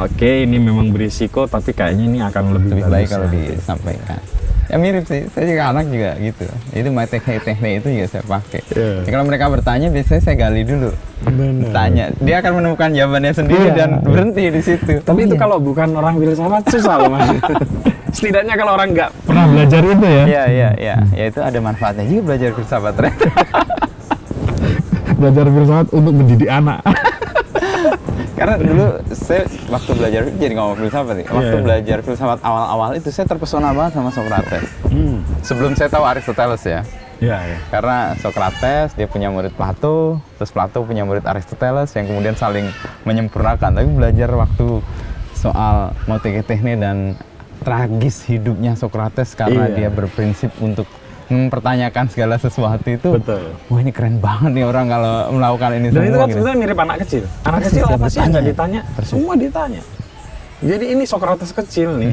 Speaker 1: Oke, ini memang berisiko tapi kayaknya ini akan lebih
Speaker 2: baik
Speaker 1: bagus
Speaker 2: kalau
Speaker 1: nanti.
Speaker 2: disampaikan. Ya mirip sih, saya juga anak juga gitu. Itu teknik-teknik itu juga saya pakai.
Speaker 1: Iya.
Speaker 2: Ya, kalau mereka bertanya, biasanya saya gali dulu.
Speaker 1: Benar.
Speaker 2: Tanya, dia akan menemukan jawabannya sendiri
Speaker 1: Iya.
Speaker 2: dan berhenti di situ.
Speaker 1: Tapi itu kalau bukan orang filsafat susah loh Mas. Setidaknya kalau orang nggak pernah belajar itu ya.
Speaker 2: Iya. Ya itu ada manfaatnya juga belajar filsafat ternyata.
Speaker 1: Belajar filsafat untuk mendidik anak.
Speaker 2: Karena dulu saya waktu belajar jadi ngomong filsafat nih. Waktu
Speaker 1: Iya.
Speaker 2: belajar filsafat awal-awal itu saya terpesona banget sama Socrates. Sebelum saya tahu Aristoteles ya.
Speaker 1: Iya.
Speaker 2: Karena Socrates dia punya murid Plato, terus Plato punya murid Aristoteles yang kemudian saling menyempurnakan. Tapi belajar waktu soal motekne dan tragis hidupnya Socrates karena
Speaker 1: Iya.
Speaker 2: dia berprinsip untuk mempertanyakan segala sesuatu itu.
Speaker 1: Betul.
Speaker 2: Wah ini keren banget nih orang kalau melakukan ini
Speaker 1: Dan
Speaker 2: semua.
Speaker 1: itu kan
Speaker 2: gitu.
Speaker 1: sebenarnya mirip anak kecil. Anak
Speaker 2: Persis,
Speaker 1: kecil
Speaker 2: saya
Speaker 1: apa sih yang
Speaker 2: bertanya.
Speaker 1: nggak ditanya?
Speaker 2: Persis.
Speaker 1: Semua ditanya. Jadi ini Socrates kecil nih.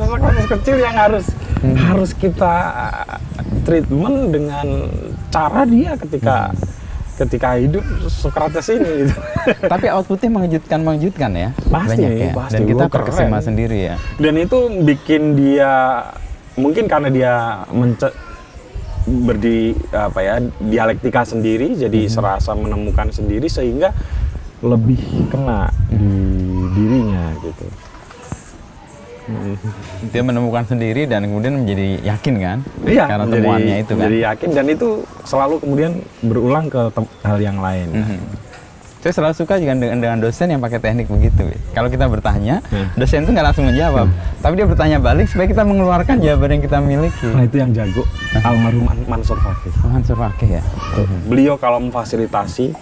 Speaker 1: Socrates kecil yang harus kita treatment dengan cara dia ketika hidup Socrates ini gitu.
Speaker 2: Tapi outputnya mengejutkan ya.
Speaker 1: Pasti,
Speaker 2: banyak ya.
Speaker 1: pasti.
Speaker 2: Dan kita
Speaker 1: Wah, keren.
Speaker 2: terkesima sendiri ya.
Speaker 1: Dan itu bikin dia mungkin karena dia dialektika sendiri, jadi serasa menemukan sendiri sehingga lebih kena di dirinya gitu.
Speaker 2: Dia menemukan sendiri dan kemudian menjadi yakin kan?
Speaker 1: Iya,
Speaker 2: Karena temuannya itu kan.
Speaker 1: Jadi yakin dan itu selalu kemudian berulang ke hal yang lain.
Speaker 2: Saya selalu suka juga dengan dosen yang pakai teknik begitu. Kalau kita bertanya, dosen itu nggak langsung menjawab, tapi dia bertanya balik supaya kita mengeluarkan jawaban yang kita miliki.
Speaker 1: Nah itu yang jago, almarhum Mansur Fakih.
Speaker 2: Mansur Fakih ya.
Speaker 1: Beliau kalau memfasilitasi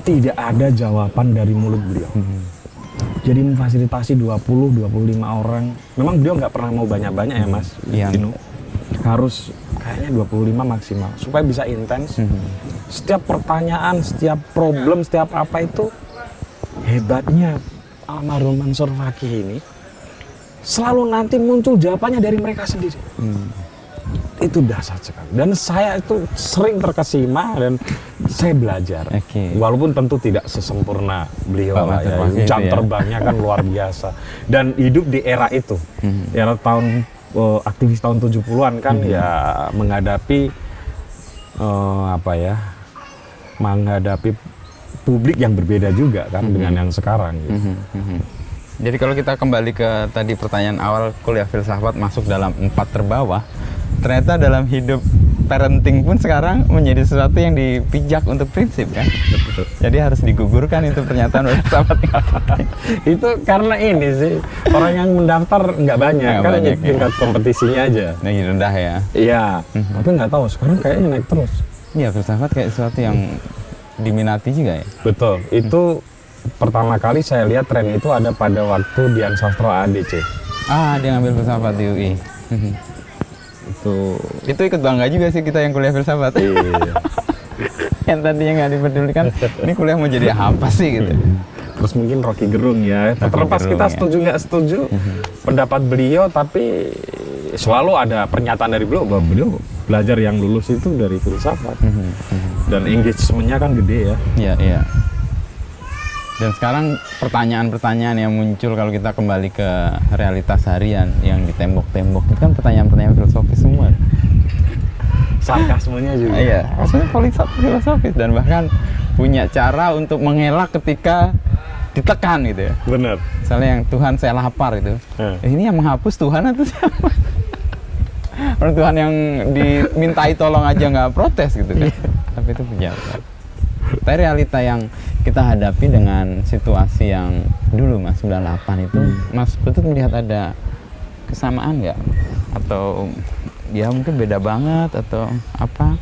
Speaker 1: tidak ada jawaban dari mulut beliau. Jadi memfasilitasi 20-25 orang. Memang beliau nggak pernah mau banyak-banyak ya Mas.
Speaker 2: Iya.
Speaker 1: Dino. Harus kayaknya 25 maksimal supaya bisa intens. Setiap pertanyaan, setiap problem, setiap apa itu hebatnya almarhum Mansur Fakih ini selalu nanti muncul jawabannya dari mereka sendiri. Itu dahsyat sekali. Dan saya itu sering terkesima dan saya belajar.
Speaker 2: Oke.
Speaker 1: Walaupun tentu tidak sesempurna beliau
Speaker 2: Pak
Speaker 1: lah
Speaker 2: Mansur
Speaker 1: ya.
Speaker 2: Fakih
Speaker 1: Jam
Speaker 2: itu ya.
Speaker 1: terbangnya kan luar biasa. Dan hidup di era itu. Era tahun aktivis tahun 70-an kan ya menghadapi menghadapi publik yang berbeda juga kan dengan yang sekarang gitu.
Speaker 2: Jadi kalau kita kembali ke tadi pertanyaan awal, kuliah filsafat masuk dalam 4 terbawah, ternyata dalam hidup parenting pun sekarang menjadi sesuatu yang dipijak untuk prinsip kan.
Speaker 1: Betul.
Speaker 2: Jadi harus digugurkan itu pernyataan filsafat.
Speaker 1: Itu karena ini sih orang yang mendaftar nggak banyak
Speaker 2: Nggak
Speaker 1: kan
Speaker 2: banyak, ya.
Speaker 1: tingkat kompetisinya aja.
Speaker 2: Nah, rendah ya.
Speaker 1: Iya, tapi nggak tahu sekarang kayaknya naik terus.
Speaker 2: Iya, filsafat kayak sesuatu yang diminati juga ya.
Speaker 1: Betul, itu pertama kali saya lihat tren itu ada pada waktu Dian Sastro ADC.
Speaker 2: Ah, dia ngambil filsafat di UI. Itu ikut bangga juga sih kita yang kuliah filsafat.
Speaker 1: Iya.
Speaker 2: Yang tadinya nggak dipedulikan, ini kuliah mau jadi apa sih gitu.
Speaker 1: Terus mungkin Rocky Gerung ya.
Speaker 2: Rocky
Speaker 1: Terlepas
Speaker 2: Gerung,
Speaker 1: kita
Speaker 2: ya.
Speaker 1: setuju nggak setuju pendapat beliau, tapi selalu ada pernyataan dari beliau bahwa beliau belajar yang lulus itu dari filsafat. Dan engagementnya kan gede ya.
Speaker 2: Iya, iya. Dan sekarang pertanyaan-pertanyaan yang muncul kalau kita kembali ke realitas harian yang di tembok-tembok itu kan pertanyaan-pertanyaan filosofis semua.
Speaker 1: Sarkasmenya juga.
Speaker 2: Iya, maksudnya filosofis dan bahkan punya cara untuk mengelak ketika ditekan gitu ya.
Speaker 1: Bener.
Speaker 2: Misalnya yang Tuhan saya lapar itu. Ini yang menghapus Tuhan atau siapa? Orang Tuhan yang dimintai tolong aja nggak protes gitu kan. Tapi itu pejabat. Tapi realita yang kita hadapi dengan situasi yang dulu Mas 98 itu, Mas Putut melihat ada kesamaan nggak? Atau ya mungkin beda banget atau apa?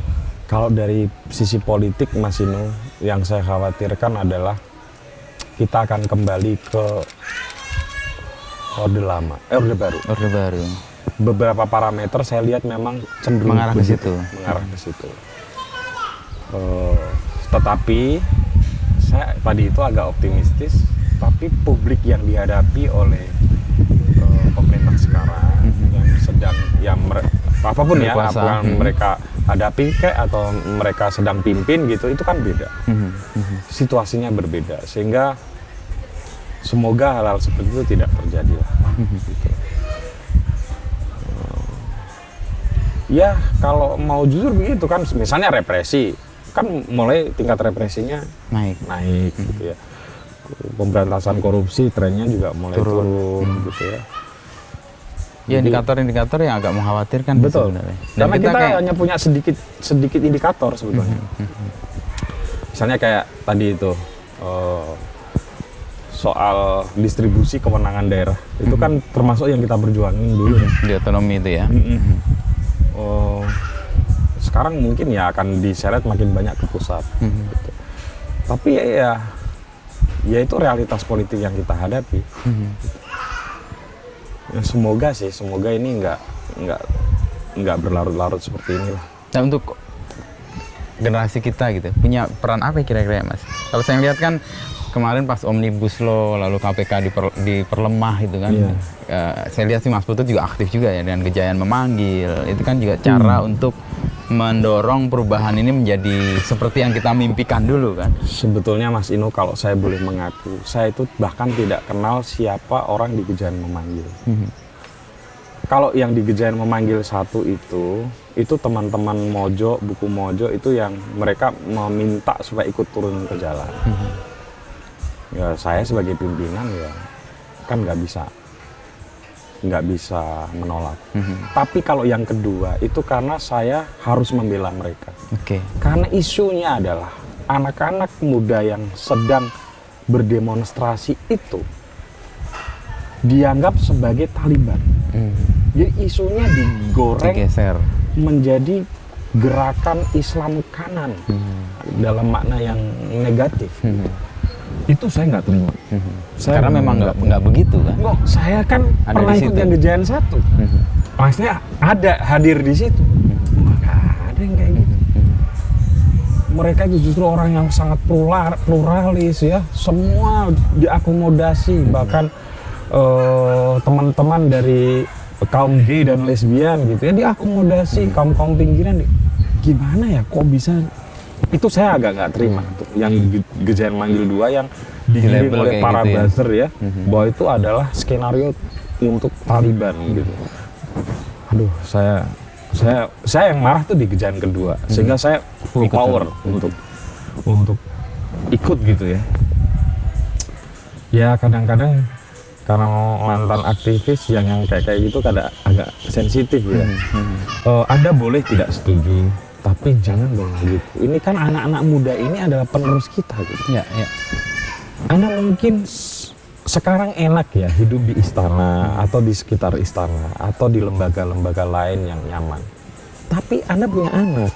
Speaker 1: Kalau dari sisi politik Mas Inu, yang saya khawatirkan adalah kita akan kembali ke Orde Lama, Orde Baru.
Speaker 2: Orde Baru.
Speaker 1: Beberapa parameter saya lihat memang cenderung
Speaker 2: Mengarah ke situ.
Speaker 1: Mengarah ke situ. Tetapi saya tadi itu agak optimistis, tapi publik yang dihadapi oleh pemerintah sekarang yang sedang apapun ya, apakah mereka hadapi atau mereka sedang pimpin gitu, itu kan beda. Situasinya berbeda, sehingga semoga hal-hal seperti itu tidak terjadi lah. Gitu. Ya kalau mau jujur begitu kan, misalnya represi kan mulai tingkat represinya naik gitu ya. Pemberantasan korupsi trennya juga mulai turun gitu ya.
Speaker 2: Ya, indikator-indikator yang agak mengkhawatirkan.
Speaker 1: Betul.
Speaker 2: Sebenarnya.
Speaker 1: Karena kita hanya punya sedikit indikator sebetulnya. Misalnya kayak tadi itu soal distribusi kewenangan daerah, itu kan termasuk yang kita berjuangin dulu ya.
Speaker 2: Di otonomi itu ya.
Speaker 1: Sekarang mungkin ya akan diseret makin banyak ke pusat. Gitu. Tapi ya itu realitas politik yang kita hadapi. Ya, semoga ini nggak berlarut-larut seperti ini lah.
Speaker 2: Nah, untuk generasi kita gitu punya peran apa kira-kira ya Mas? Kalau saya lihat kan kemarin pas Omnibus Law lalu KPK diperlemah itu kan, saya lihat sih Mas Putut juga aktif juga ya dengan Kejayaan Memanggil. Itu kan juga cara untuk mendorong perubahan ini menjadi seperti yang kita mimpikan dulu kan.
Speaker 1: Sebetulnya Mas Inu, kalau saya boleh mengaku, saya itu bahkan tidak kenal siapa orang di Kejayaan Memanggil. Kalau yang di Kejayaan Memanggil 1 itu teman-teman Mojo, buku Mojo itu yang mereka meminta supaya ikut turun ke jalan. Ya saya sebagai pimpinan ya kan nggak bisa menolak. Tapi kalau yang kedua itu karena saya harus membela mereka. Karena isunya adalah anak-anak muda yang sedang berdemonstrasi itu dianggap sebagai Taliban. Jadi isunya digoreng,
Speaker 2: digeser
Speaker 1: menjadi gerakan Islam kanan dalam makna yang negatif. Itu saya nggak terima.
Speaker 2: Karena memang nggak begitu kan?
Speaker 1: Saya kan ada pernah ikut yang Kejayaan 1. Maksudnya ada hadir di situ. Nggak ada yang kayak gitu. Mereka itu justru orang yang sangat pluralis ya. Semua diakomodasi. Bahkan teman-teman dari kaum gay dan lesbian gitu ya diakomodasi. Kaum pinggiran. Gimana ya kok bisa? Itu saya agak nggak terima tuh. Yang Kejayaan Memanggil 2 yang digiring oleh para gitu buzzer ya, bahwa itu adalah skenario untuk Taliban gitu. Aduh, saya yang marah tuh di Kejayaan kedua, sehingga saya full power untuk ikut gitu ya. Ya kadang-kadang karena mantan aktivis yang kayak gitu kadang agak sensitif ya. Anda boleh tidak setuju, tapi jangan dong gitu. Ini kan anak-anak muda ini adalah penerus kita gitu.
Speaker 2: Ya.
Speaker 1: Anda mungkin sekarang enak ya hidup di istana atau di sekitar istana atau di lembaga-lembaga lain yang nyaman. Tapi Anda punya anak.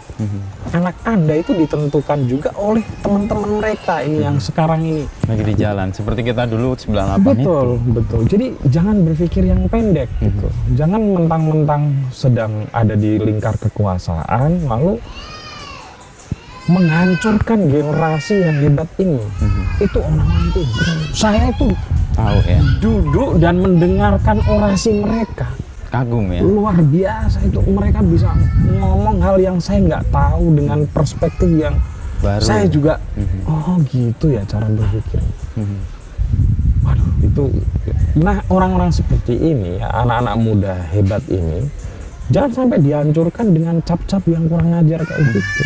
Speaker 1: Anak Anda itu ditentukan juga oleh teman-teman mereka ini yang sekarang ini
Speaker 2: lagi di jalan seperti kita dulu 98
Speaker 1: betul. Jadi jangan berpikir yang pendek gitu. Jangan mentang-mentang sedang ada di lingkar kekuasaan lalu menghancurkan generasi yang hebat ini. Itu orang itu. Saya itu
Speaker 2: tahu ya.
Speaker 1: Duduk dan mendengarkan orasi mereka.
Speaker 2: Kagum ya.
Speaker 1: Luar biasa itu, mereka bisa ngomong hal yang saya nggak tahu dengan perspektif yang baru. Saya juga oh gitu ya cara berpikir. Waduh itu. Nah orang-orang seperti ini ya, anak-anak muda hebat ini jangan sampai dihancurkan dengan cap-cap yang kurang ajar kayak gitu.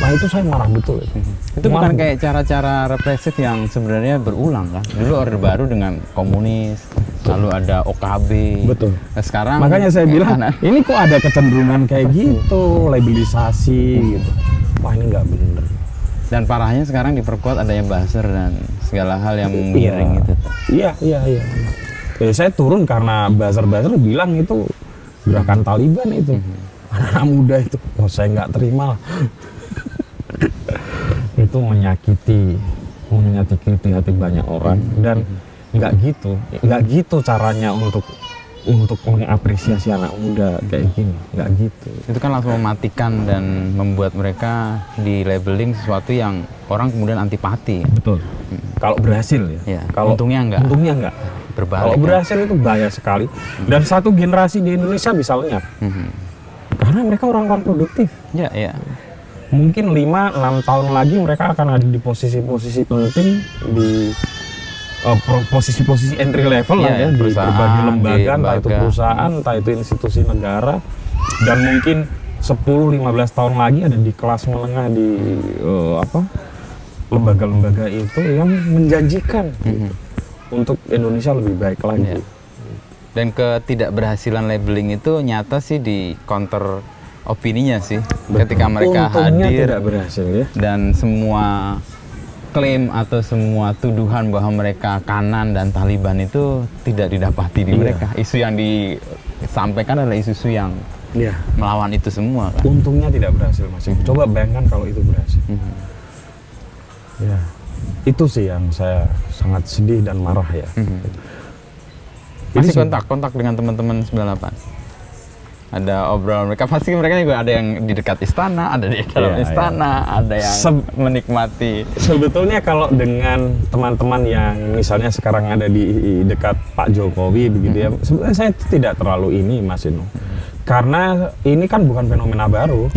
Speaker 1: Nah itu saya marah betul.
Speaker 2: Itu bukan kayak cara-cara represif yang sebenarnya berulang kan? Dulu Orde Baru dengan komunis, lalu ada OKB.
Speaker 1: Betul.
Speaker 2: Nah, sekarang
Speaker 1: makanya saya bilang ini kok ada kecenderungan kayak gitu, labelisasi gitu. Wah ini nggak bener.
Speaker 2: Dan parahnya sekarang diperkuat adanya buzzer dan segala hal yang mengiring itu.
Speaker 1: Iya. Saya turun karena buzzer-buzzer bilang itu gerakan Taliban itu. Anak-anak muda itu. Oh, saya nggak terima lah. Itu menyakiti hati banyak orang, dan nggak gitu caranya untuk mengapresiasi anak muda kayak gini, nggak gitu.
Speaker 2: Itu kan langsung mematikan dan membuat mereka di labeling sesuatu yang orang kemudian antipati.
Speaker 1: Betul. Kalau berhasil ya. Kalau
Speaker 2: untungnya enggak. Berbalik.
Speaker 1: Kalau berhasil itu bahaya sekali. Dan satu generasi di Indonesia bisa lenyap. Karena mereka orang-orang produktif.
Speaker 2: Ya.
Speaker 1: Mungkin 5-6 tahun lagi mereka akan ada di posisi-posisi penting, di posisi-posisi entry level lah ya, di berbagai lembaga, entah itu perusahaan, entah itu institusi negara, dan mungkin 10-15 tahun lagi ada di kelas menengah di lembaga-lembaga itu yang menjanjikan untuk Indonesia lebih baik lagi.
Speaker 2: Dan ketidakberhasilan labeling itu nyata sih di counter opininya sih. Ketika mereka hadir
Speaker 1: tidak berhasil ya.
Speaker 2: Dan semua klaim atau semua tuduhan bahwa mereka kanan dan Taliban itu tidak didapati di mereka. Isu yang disampaikan adalah isu-isu yang melawan itu semua kan?
Speaker 1: Untungnya tidak berhasil, Mas. Coba bayangkan kalau itu berhasil. Ya, itu sih yang saya sangat sedih dan marah ya.
Speaker 2: Masih kontak dengan teman-teman 98? Ada obrolan mereka, pasti mereka juga ada yang di dekat istana, ada di dalam istana, ada yang menikmati.
Speaker 1: Sebetulnya kalau dengan teman-teman yang misalnya sekarang ada di dekat Pak Jokowi begitu ya, sebenarnya saya tidak terlalu ini, Mas Inu. Karena ini kan bukan fenomena baru.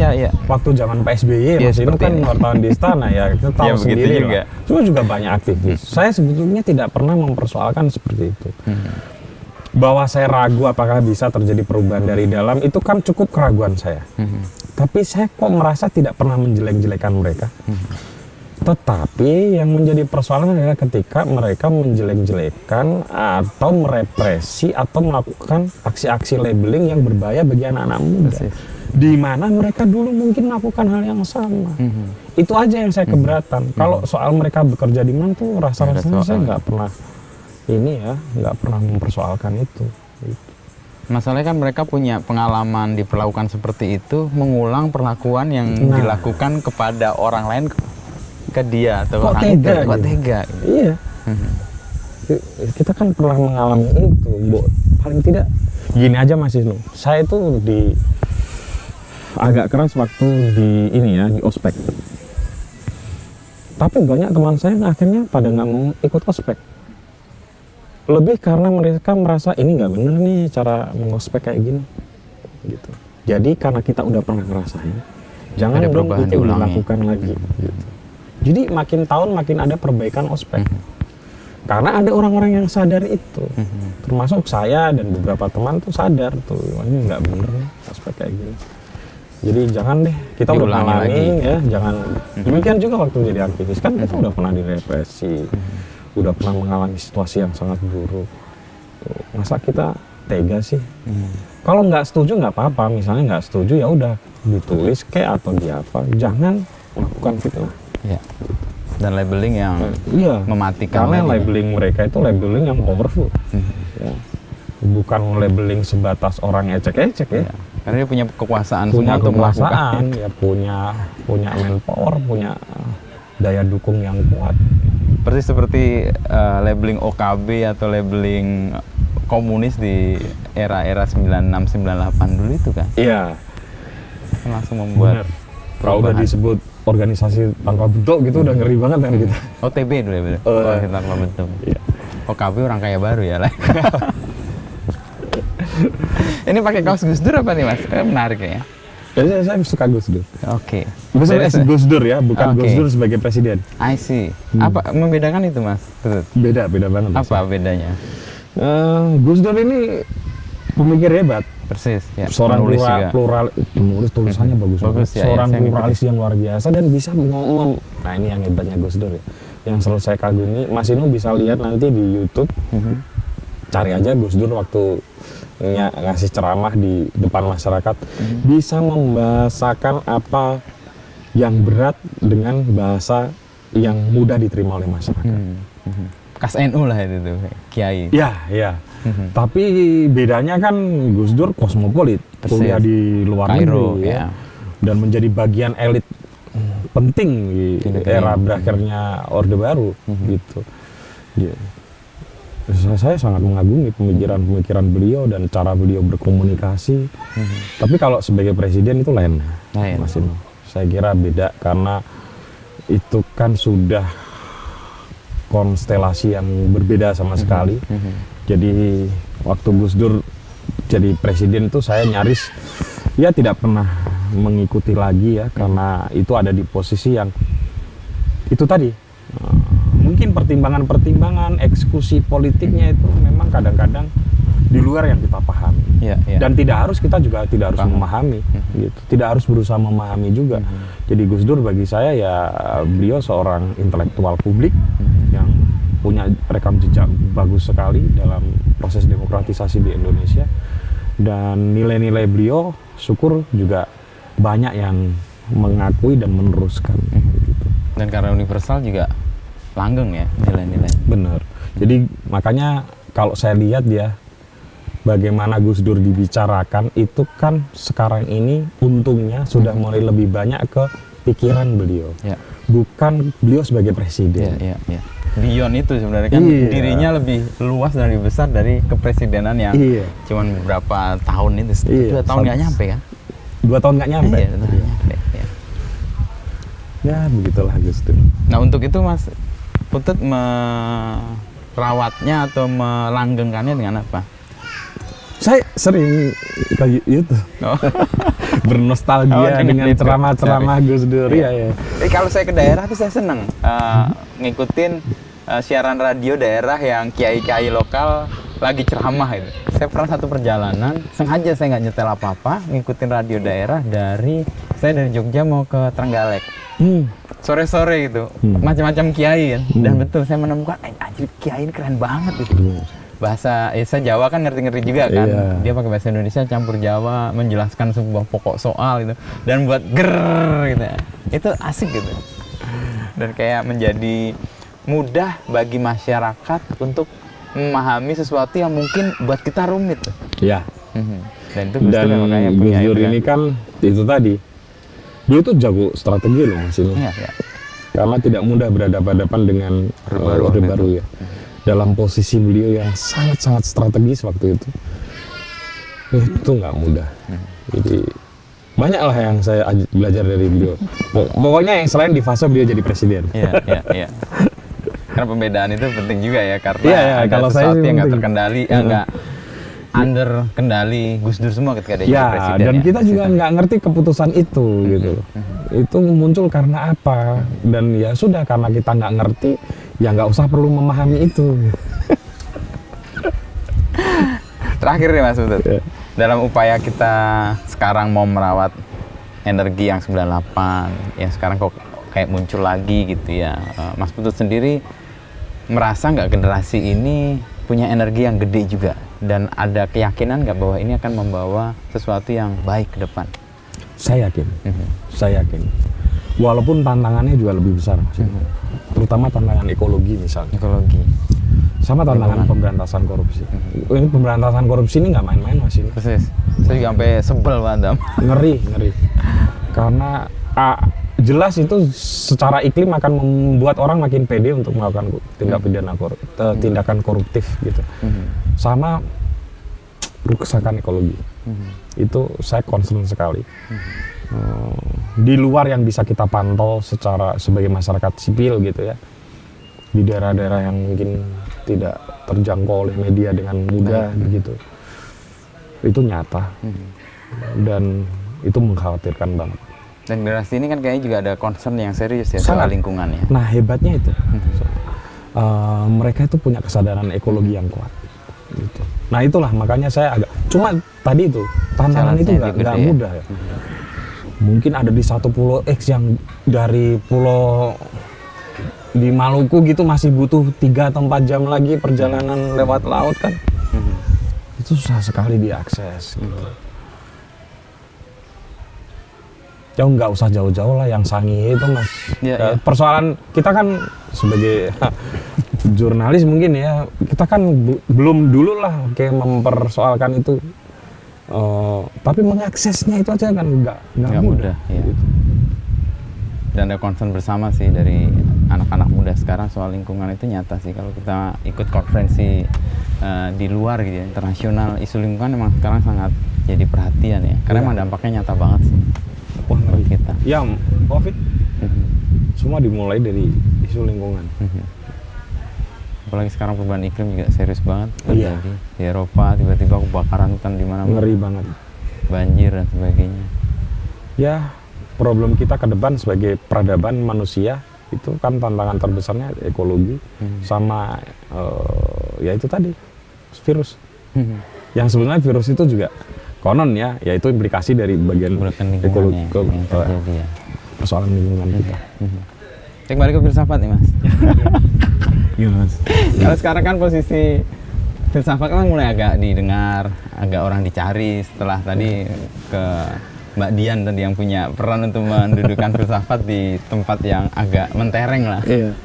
Speaker 1: Waktu zaman Pak SBY, Mas Inu kan wartawan di istana ya, kita tahu sendiri lah. Cuma juga banyak aktivis. Saya sebetulnya tidak pernah mempersoalkan seperti itu. Bahwa saya ragu apakah bisa terjadi perubahan dari dalam, itu kan cukup keraguan saya. Tapi saya kok merasa tidak pernah menjelek-jelekan mereka. Tetapi yang menjadi persoalan adalah ketika mereka menjelek-jelekan atau merepresi atau melakukan aksi-aksi labeling yang berbahaya bagi anak-anak muda. Di mana mereka dulu mungkin melakukan hal yang sama. Itu aja yang saya keberatan. Kalau soal mereka bekerja di mana tuh rasa-rasanya saya nggak pernah nggak pernah mempersoalkan itu.
Speaker 2: Masalahnya kan mereka punya pengalaman diperlakukan seperti itu, mengulang perlakuan yang dilakukan kepada orang lain ke dia atau orang itu. Kok tega?
Speaker 1: Iya. Kita kan pernah mengalami itu, paling tidak gini aja Mas Isnu. Saya itu agak keras waktu di ospek. Tapi banyak teman saya akhirnya pada nggak mau ikut ospek. Lebih karena mereka merasa ini nggak bener nih cara mengospek kayak gini gitu. Jadi karena kita udah pernah ngerasain, jangan dong itu dilakukan lagi gitu. Jadi makin tahun makin ada perbaikan ospek. Karena ada orang-orang yang sadar itu, termasuk saya dan beberapa teman tuh sadar tuh ini nggak bener nih ospek kayak gini. Jadi jangan deh, kita udah ngalamin ya, jangan. Demikian juga waktu jadi aktivis kan kita udah pernah direpresi. Udah pernah mengalami situasi yang sangat buruk. Masa kita tega sih? Kalau nggak setuju nggak apa-apa, misalnya nggak setuju ya udah ditulis kayak atau di apa, jangan lakukan fitnah.
Speaker 2: Dan labeling yang mematikan.
Speaker 1: Karena labeling mereka itu labeling yang powerful. Bukan labeling sebatas orang ecek-ecek ya.
Speaker 2: Karena dia punya kekuasaan,
Speaker 1: punya
Speaker 2: semua
Speaker 1: kekuasaan, ya punya manpower, punya daya dukung yang kuat.
Speaker 2: Seperti labeling OKB atau labeling komunis di era-era 96-98 dulu itu kan?
Speaker 1: Iya.
Speaker 2: Langsung membuat
Speaker 1: kalau udah disebut organisasi tanpa bentuk gitu udah ngeri banget kan kita.
Speaker 2: OTB dulu ya, organisasi tanpa bentuk. Iya. OKB orang kaya baru ya lah. Ini pakai kaos Gus Dur apa nih Mas? Menarik ya.
Speaker 1: Jadi saya suka Gus Dur.
Speaker 2: Oke.
Speaker 1: Gus Dur ya, bukan Gus Dur sebagai presiden.
Speaker 2: I see. Apa membedakan itu Mas?
Speaker 1: Beda banget.
Speaker 2: Apa bedanya?
Speaker 1: Gus Dur ini pemikir hebat.
Speaker 2: Persis. Ya.
Speaker 1: Seorang penulis tulisannya bagus
Speaker 2: ya,
Speaker 1: seorang pluralis yang luar biasa dan bisa ngomong. Nah ini yang hebatnya Gus Dur ya. Yang selalu saya kagumi. Mas Inu bisa lihat nanti di YouTube. Cari aja Gus Dur waktu ngasih ceramah di depan masyarakat, bisa membahasakan apa yang berat dengan bahasa yang mudah diterima oleh masyarakat.
Speaker 2: bekas NU lah itu tuh, kiai.
Speaker 1: Ya. Tapi bedanya kan Gus Dur kosmopolit, kuliah di luar
Speaker 2: Kairo,
Speaker 1: negeri ya. Dan menjadi bagian elit penting di era berakhirnya Orde Baru gitu. Ya. Saya sangat mengagumi pemikiran beliau dan cara beliau berkomunikasi. Tapi kalau sebagai presiden itu lain. Mas Inu. Saya kira beda karena itu kan sudah konstelasi yang berbeda sama sekali. Jadi waktu Gus Dur jadi presiden itu saya nyaris ya tidak pernah mengikuti lagi ya, karena itu ada di posisi yang itu tadi. Mungkin pertimbangan-pertimbangan eksekusi politiknya itu memang kadang-kadang di luar yang kita pahami. Dan kita juga tidak harus memahami gitu. Tidak harus berusaha memahami juga. Jadi Gus Dur bagi saya ya beliau seorang intelektual publik yang punya rekam jejak bagus sekali dalam proses demokratisasi di Indonesia, dan nilai-nilai beliau syukur juga banyak yang mengakui dan meneruskan gitu.
Speaker 2: Dan karena universal juga langgeng ya nilai-nilai.
Speaker 1: Benar. Jadi makanya kalau saya lihat ya bagaimana Gus Dur dibicarakan itu kan sekarang ini untungnya sudah mulai lebih banyak ke pikiran beliau. Bukan beliau sebagai presiden.
Speaker 2: Beyond itu sebenarnya kan dirinya lebih luas dan lebih besar dari kepresidenan yang cuman beberapa tahun itu. 2 tahun nggak nyampe kan?
Speaker 1: 2 tahun nggak nyampe. Ya begitulah Gus Dur.
Speaker 2: Nah untuk itu Mas Putut merawatnya atau melanggengkannya dengan apa?
Speaker 1: Saya sering kayak itu bernostalgia dengan ceramah-ceramah Gus Dur.
Speaker 2: Kalau saya ke daerah tuh saya seneng ngikutin siaran radio daerah yang kiai-kiai lokal lagi ceramah itu. Saya pernah satu perjalanan sengaja saya nggak nyetel apa-apa, ngikutin radio daerah dari Jogja mau ke Trenggalek. Sore-sore gitu, macam-macam kiai kan. Dan betul saya menemukan, anjir kiai ini keren banget gitu. Bahasa saya Jawa kan ngerti-ngerti juga kan. Dia pakai bahasa Indonesia campur Jawa, menjelaskan sebuah pokok soal gitu dan buat gitu ya. Itu asik gitu. Dan kayak menjadi mudah bagi masyarakat untuk memahami sesuatu yang mungkin buat kita rumit. Dan itu Gus
Speaker 1: Dur ini kan itu tadi. Dia itu jago strategi loh Mas Inu. Karena tidak mudah berhadapan-hadapan dengan Orde Baru ya. Dalam posisi beliau yang sangat-sangat strategis waktu itu nggak mudah. Jadi banyak lah yang saya belajar dari beliau. Pokoknya yang selain di fase beliau jadi presiden.
Speaker 2: Karena pembedaan itu penting juga ya, karena ada
Speaker 1: kalau
Speaker 2: sesuatu
Speaker 1: saya
Speaker 2: yang nggak terkendali, nggak under kendali Gus Dur semua ketika dia jadi presiden.
Speaker 1: Dan kita juga nggak ngerti keputusan itu gitu. Itu muncul karena apa? Dan ya sudah, karena kita nggak ngerti, ya nggak usah perlu memahami itu.
Speaker 2: Terakhir nih Mas Putut, dalam upaya kita sekarang mau merawat energi yang 98, yang sekarang kok kayak muncul lagi gitu ya. Mas Putut sendiri merasa nggak generasi ini punya energi yang gede juga, dan ada keyakinan nggak bahwa ini akan membawa sesuatu yang baik ke depan?
Speaker 1: Saya yakin, saya yakin. Walaupun tantangannya juga lebih besar, Mas. Terutama tantangan ekologi misalnya. Sama tantangan pemberantasan korupsi. Ini pemberantasan korupsi ini nggak main-main, Mas.
Speaker 2: Persis. Saya juga sampai sebel Pak.
Speaker 1: Ngeri. Karena jelas itu secara iklim akan membuat orang makin pede untuk melakukan tindakan koruptif gitu. Sama kerusakan ekologi. Itu saya concern sekali. Di luar yang bisa kita pantau sebagai masyarakat sipil gitu ya, di daerah-daerah yang mungkin tidak terjangkau oleh media dengan mudah begitu, itu nyata dan itu mengkhawatirkan banget.
Speaker 2: Dan generasi ini kan kayaknya juga ada concern yang serius ya soal lingkungannya.
Speaker 1: Nah hebatnya itu mereka itu punya kesadaran ekologi yang kuat gitu. Nah itulah makanya saya cuma tadi itu tantangan itu nggak mudah ya. Mungkin ada di satu pulau X yang dari pulau di Maluku gitu masih butuh 3 atau 4 jam lagi perjalanan lewat laut kan. Itu susah sekali diakses gitu. Nggak usah jauh-jauh lah, yang Sangihe itu Mas. Persoalan kita kan sebagai jurnalis mungkin ya, kita kan belum dulu lah kayak mempersoalkan itu. Tapi mengaksesnya itu aja kan nggak mudah.
Speaker 2: Ya.
Speaker 1: Gitu.
Speaker 2: Dan ada concern bersama sih dari anak-anak muda sekarang soal lingkungan itu nyata sih. Kalau kita ikut konferensi di luar gitu ya, internasional, isu lingkungan memang sekarang sangat jadi perhatian ya. Karena emang dampaknya nyata banget sih buat kita.
Speaker 1: Ya, COVID semua dimulai dari isu lingkungan.
Speaker 2: Apalagi sekarang perubahan iklim juga serius banget terjadi. Di Eropa tiba-tiba kebakaran hutan di mana-mana.
Speaker 1: Ngeri banget.
Speaker 2: Banjir dan sebagainya.
Speaker 1: Ya, problem kita ke depan sebagai peradaban manusia itu kan tantangan terbesarnya ekologi sama ya itu tadi virus. Yang sebenarnya virus itu juga konon ya, yaitu implikasi dari bagian ekologi ya. Persoalan lingkungan kita.
Speaker 2: Cek balik ke filsafat nih Mas.
Speaker 1: Gimana Mas?
Speaker 2: Kalau sekarang kan posisi filsafat kan mulai agak didengar, agak orang dicari setelah tadi ke Mbak Dian tadi yang punya peran untuk mendudukan filsafat di tempat yang agak mentereng lah.
Speaker 1: Iya.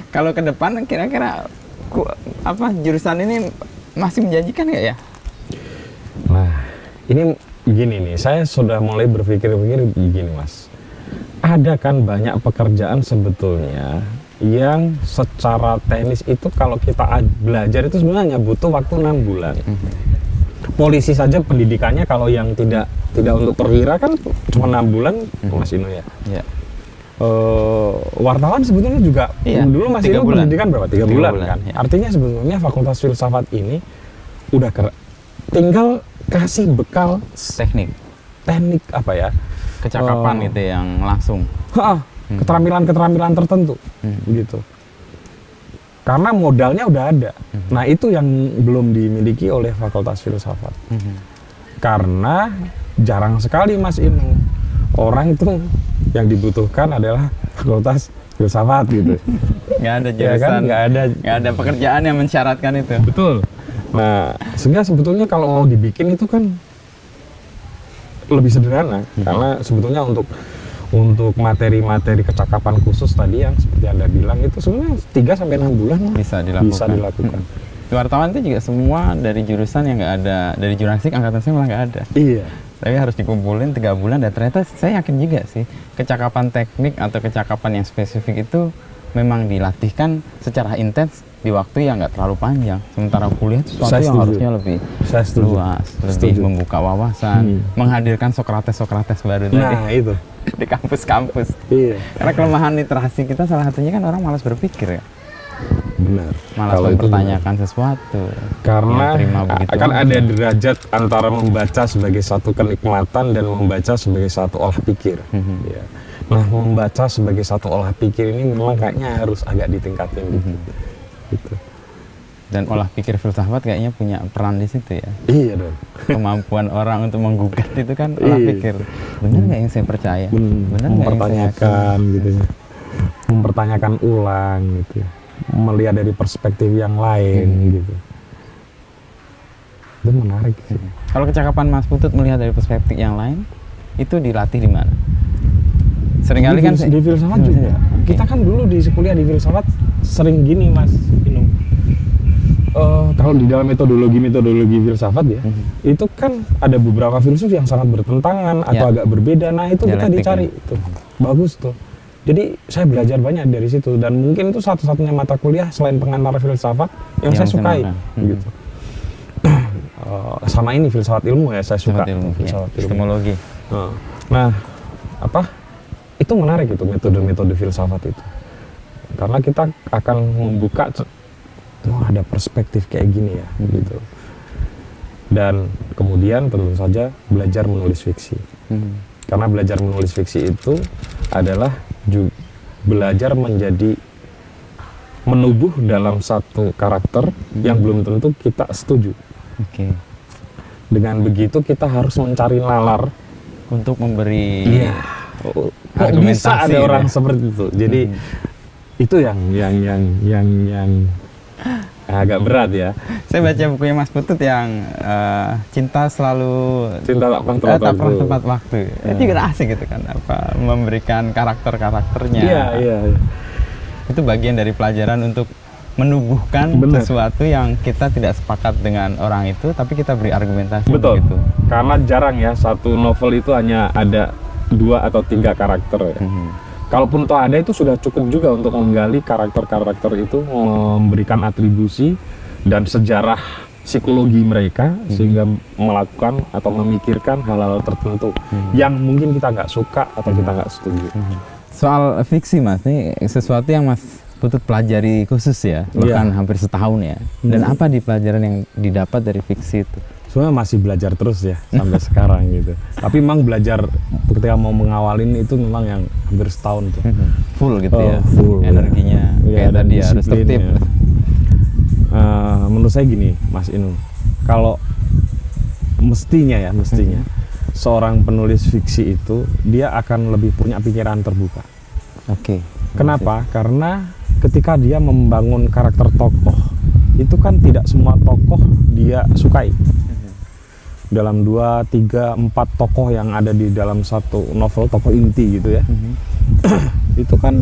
Speaker 2: Kalau ke depan kira-kira jurusan ini masih menjanjikan nggak ya?
Speaker 1: Nah, ini gini nih, saya sudah mulai berpikir-pikir gini Mas. Ada kan banyak pekerjaan sebetulnya yang secara teknis itu kalau kita belajar itu sebenarnya butuh waktu 6 bulan. Polisi saja pendidikannya kalau yang tidak untuk perwira kan cuma 6 bulan, Mas Ino ya. Wartawan sebetulnya juga dulu Mas Ino pendidikan berapa? 3 bulan kan. Ya. Artinya sebetulnya Fakultas Filsafat ini udah tinggal kasih bekal teknik apa ya?
Speaker 2: Kecakapan itu yang langsung.
Speaker 1: Keterampilan tertentu gitu. Karena modalnya udah ada. Nah, itu yang belum dimiliki oleh Fakultas Filsafat. Karena jarang sekali Mas Inu orang itu yang dibutuhkan adalah Fakultas Filsafat gitu.
Speaker 2: Nggak ada jurusan,
Speaker 1: ya kan?
Speaker 2: nggak ada pekerjaan yang mensyaratkan itu.
Speaker 1: Betul. Nah, sehingga sebetulnya kalau mau dibikin itu kan lebih sederhana. Karena sebetulnya untuk materi-materi kecakapan khusus tadi yang seperti Anda bilang itu sebenarnya 3-6 bulan
Speaker 2: bisa dilakukan. Wartawan itu juga semua dari jurusan yang nggak ada, dari jurnalistik angkatan saya malah nggak ada.
Speaker 1: Iya.
Speaker 2: Tapi harus dikumpulin 3 bulan dan ternyata saya yakin juga sih kecakapan teknik atau kecakapan yang spesifik itu memang dilatihkan secara intens di waktu yang nggak terlalu panjang. Sementara kuliah itu sesuatu yang harusnya lebih luas, lebih membuka wawasan, menghadirkan Sokrates baru tadi.
Speaker 1: Nah, itu.
Speaker 2: Di kampus-kampus.
Speaker 1: Iya.
Speaker 2: Karena kelemahan literasi kita salah satunya kan orang malas berpikir ya.
Speaker 1: Benar.
Speaker 2: Malas mempertanyakan sesuatu.
Speaker 1: Karena akan ada derajat antara membaca sebagai satu kenikmatan dan membaca sebagai satu olah pikir. Ya. Nah, membaca sebagai satu olah pikir ini memang kayaknya harus agak ditingkatin gitu.
Speaker 2: Dan olah pikir filsafat kayaknya punya peran di situ ya.
Speaker 1: Iya dong.
Speaker 2: Kemampuan orang untuk menggugat itu kan olah pikir. Benar nggak yang saya percaya? Benar
Speaker 1: mempertanyakan gitu ya. Mempertanyakan ulang gitu ya. Melihat dari perspektif yang lain gitu. Itu menarik sih.
Speaker 2: Kalau kecakapan Mas Putut melihat dari perspektif yang lain, itu dilatih di mana? Seringkali kan
Speaker 1: di filsafat juga. Kita kan dulu di kuliah di filsafat sering gini Mas Inung. Kalau di dalam metodologi filsafat ya, itu kan ada beberapa filsuf yang sangat bertentangan atau agak berbeda. Nah, itu kita dicari itu. Bagus tuh. Jadi saya belajar banyak dari situ dan mungkin itu satu-satunya mata kuliah selain pengantar filsafat yang saya sukai gitu. Sama ini filsafat ilmu ya, saya suka filsafat ilmu.
Speaker 2: Epistemologi.
Speaker 1: Nah, itu menarik itu metode-metode filsafat itu. Karena kita akan membuka ada perspektif kayak gini ya gitu. Dan kemudian tentu saja belajar menulis fiksi. Karena belajar menulis fiksi itu adalah belajar menjadi menubuh dalam satu karakter yang belum tentu kita setuju. Dengan begitu kita harus mencari nalar
Speaker 2: untuk memberi
Speaker 1: kok bisa ada orang seperti itu. Jadi itu yang agak berat ya.
Speaker 2: Saya baca bukunya Mas Putut yang cinta tak pernah tepat waktu. Itu juga asik gitu kan, memberikan karakter-karakternya.
Speaker 1: Iya.
Speaker 2: itu bagian dari pelajaran untuk menubuhkan
Speaker 1: Bener.
Speaker 2: sesuatu yang kita tidak sepakat dengan orang itu, tapi kita beri argumentasi.
Speaker 1: Betul.
Speaker 2: Begitu.
Speaker 1: Karena jarang ya satu novel itu hanya ada 2 atau 3 karakter ya. Kalaupun toh ada, itu sudah cukup juga untuk menggali karakter-karakter itu, memberikan atribusi dan sejarah psikologi mereka sehingga melakukan atau memikirkan hal-hal tertentu yang mungkin kita nggak suka atau kita nggak setuju.
Speaker 2: Soal fiksi Mas, ini sesuatu yang Mas Putut pelajari khusus ya, bahkan hampir setahun ya. Dan apa di pelajaran yang didapat dari fiksi itu?
Speaker 1: Sebenarnya masih belajar terus ya sampai sekarang gitu. Tapi memang belajar ketika mau mengawalin itu memang yang hampir setahun tuh.
Speaker 2: Full gitu ya,
Speaker 1: full.
Speaker 2: energinya.
Speaker 1: Iya,
Speaker 2: Kayak
Speaker 1: dan
Speaker 2: tadi ya, harus tertib.
Speaker 1: disiplinnya. Menurut saya gini, Mas Inu, kalau mestinya seorang penulis fiksi itu dia akan lebih punya pikiran terbuka.
Speaker 2: Oke.
Speaker 1: Kenapa? Karena ketika dia membangun karakter tokoh, itu kan tidak semua tokoh dia sukai. Dalam 2, 3, 4 tokoh yang ada di dalam satu novel, tokoh inti gitu ya, itu kan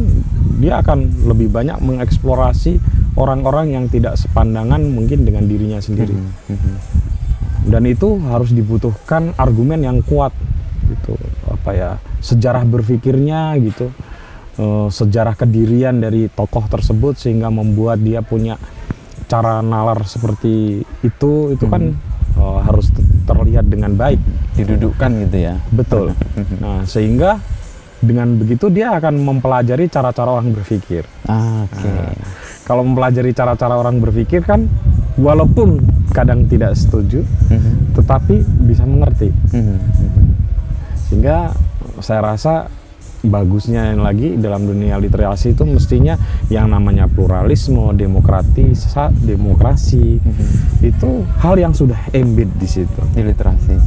Speaker 1: dia akan lebih banyak mengeksplorasi orang-orang yang tidak sepandangan mungkin dengan dirinya sendiri. Dan itu harus dibutuhkan argumen yang kuat gitu, sejarah berpikirnya gitu, sejarah kedirian dari tokoh tersebut sehingga membuat dia punya cara nalar seperti itu kan harus terlihat dengan baik,
Speaker 2: didudukkan gitu ya.
Speaker 1: betul. Nah, sehingga dengan begitu dia akan mempelajari cara-cara orang berpikir. Kalau mempelajari cara-cara orang berpikir kan walaupun kadang tidak setuju, tetapi bisa mengerti. Sehingga saya rasa bagusnya lagi dalam dunia literasi itu mestinya yang namanya pluralisme, demokrasi itu hal yang sudah embed di situ
Speaker 2: Di literasi.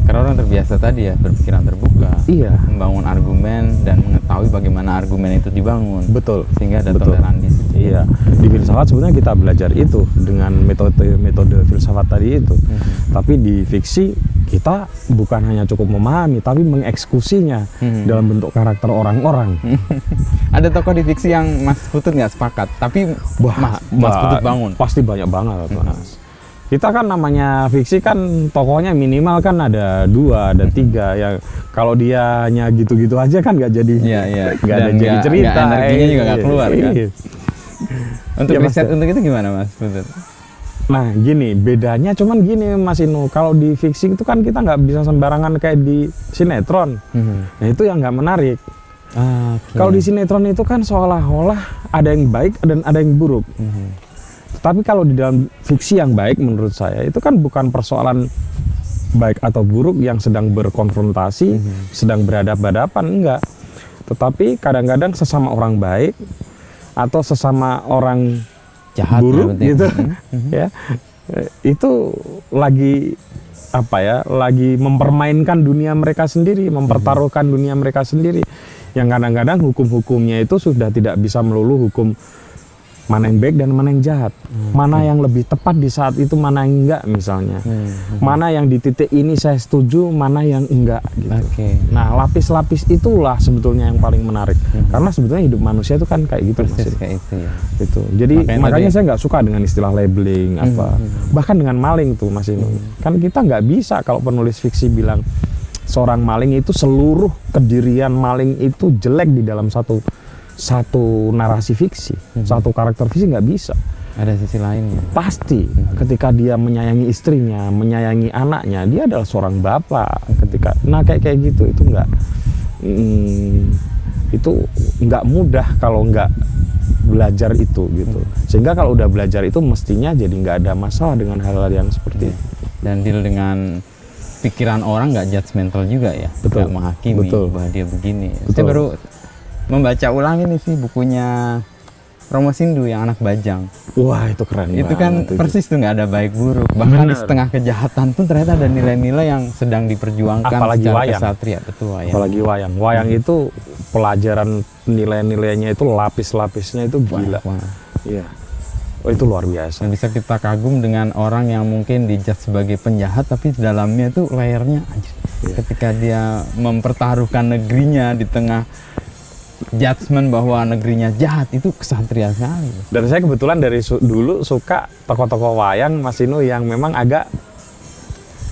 Speaker 2: Karena orang terbiasa tadi ya berpikiran terbuka,
Speaker 1: Iya,
Speaker 2: membangun argumen dan mengetahui bagaimana argumen itu dibangun.
Speaker 1: betul.
Speaker 2: Sehingga ada
Speaker 1: Betul.
Speaker 2: toleransi.
Speaker 1: Iya, di filsafat sebenarnya kita belajar itu dengan metode filsafat tadi itu. Tapi di fiksi kita bukan hanya cukup memahami, tapi mengeksekusinya dalam bentuk karakter orang-orang.
Speaker 2: Ada tokoh di fiksi yang Mas Putut nggak sepakat, tapi Mas Putut bangun.
Speaker 1: Pasti banyak banget, Mas. Kita kan namanya fiksi kan tokohnya minimal kan ada 2, ada 3 yang kalau dia hanya gitu-gitu aja kan nggak jadi,
Speaker 2: Iya.
Speaker 1: nggak ada
Speaker 2: Dan
Speaker 1: jadi cerita,
Speaker 2: energinya juga nggak keluar kan.
Speaker 1: Iya.
Speaker 2: Untuk
Speaker 1: Ya, Mas.
Speaker 2: riset untuk itu gimana Mas Putut?
Speaker 1: Nah gini, bedanya cuman gini Mas Inu, kalau di fiksi itu kan kita nggak bisa sembarangan kayak di sinetron. Nah itu yang nggak menarik. Kalau di sinetron itu kan seolah-olah ada yang baik dan ada yang buruk. Tapi kalau di dalam fiksi yang baik menurut saya itu kan bukan persoalan baik atau buruk yang sedang berkonfrontasi, sedang berhadapan-hadapan, enggak. Tetapi kadang-kadang sesama orang baik atau sesama orang
Speaker 2: Jahat
Speaker 1: buruk
Speaker 2: ya,
Speaker 1: gitu, ya itu lagi lagi mempermainkan dunia mereka sendiri, mempertaruhkan dunia mereka sendiri, yang kadang-kadang hukum-hukumnya itu sudah tidak bisa melulu hukum mana yang baik dan mana yang jahat, mana yang lebih tepat di saat itu, mana yang enggak misalnya, mana yang di titik ini saya setuju, mana yang enggak gitu. Nah lapis-lapis itulah sebetulnya yang paling menarik, karena sebetulnya hidup manusia itu kan kayak gitu.
Speaker 2: Persis kayak itu ya.
Speaker 1: Gitu. Jadi makanya saya nggak suka dengan istilah labeling bahkan dengan maling tuh Mas Inu. Kan kita nggak bisa kalau penulis fiksi bilang seorang maling itu seluruh kedirian maling itu jelek di dalam satu narasi fiksi, satu karakter fiksi, nggak bisa.
Speaker 2: Ada sisi lainnya.
Speaker 1: Pasti ketika dia menyayangi istrinya, menyayangi anaknya, dia adalah seorang bapak. Ketika kayak gitu itu nggak mudah kalau nggak belajar itu gitu. Sehingga kalau udah belajar itu mestinya jadi nggak ada masalah dengan hal-hal yang seperti itu.
Speaker 2: Dan deal dengan pikiran orang nggak judgmental juga ya, nggak menghakimi bahwa dia begini. Saya baru membaca ulang ini sih bukunya Romo Sindu yang Anak Bajang.
Speaker 1: Wah itu keren
Speaker 2: itu
Speaker 1: banget.
Speaker 2: Kan persis tuh nggak ada baik buruk, bahkan di setengah kejahatan pun ternyata ada nilai-nilai yang sedang diperjuangkan.
Speaker 1: Apalagi
Speaker 2: secara
Speaker 1: wayang.
Speaker 2: kesatria. Betul, wayang.
Speaker 1: Apalagi wayang itu pelajaran nilai-nilainya itu lapis-lapisnya itu gila. Iya. Oh itu luar biasa.
Speaker 2: Dan bisa kita kagum dengan orang yang mungkin dijudge sebagai penjahat, tapi di dalamnya itu layernya ketika dia mempertaruhkan negerinya di tengah judgement bahwa negerinya jahat itu kesatria sekali.
Speaker 1: Dan saya kebetulan dari dulu suka tokoh-tokoh wayang Mas Inu yang memang agak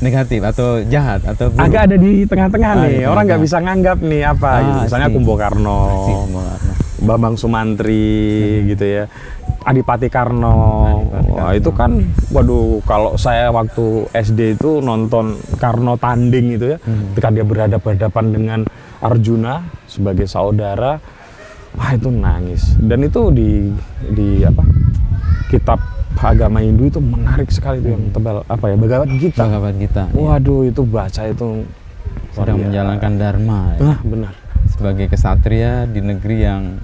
Speaker 2: Negatif atau jahat atau buruk?
Speaker 1: agak ada di tengah-tengah nih.
Speaker 2: di
Speaker 1: Orang nggak
Speaker 2: tengah-tengah.
Speaker 1: bisa nganggap nih apa gitu. Misalnya
Speaker 2: Asik.
Speaker 1: Kumbokarno,
Speaker 2: Asik, Kumbokarno.
Speaker 1: Bambang Sumantri gitu ya. Adipati Karno.
Speaker 2: Adipati
Speaker 1: Wah,
Speaker 2: Karno.
Speaker 1: itu kan waduh, kalau saya waktu SD itu nonton Karno tanding itu ya. Ketika dia berhadapan dengan Arjuna sebagai saudara, wah itu nangis. Dan itu di apa? Kitab agama Hindu itu menarik sekali tuh yang tebal apa ya, Bhagavad Gita.
Speaker 2: Bhagavad Gita.
Speaker 1: Waduh, itu baca itu
Speaker 2: Sedang
Speaker 1: luar biasa.
Speaker 2: menjalankan dharma ya.
Speaker 1: Nah, benar.
Speaker 2: Sebagai kesatria di negeri yang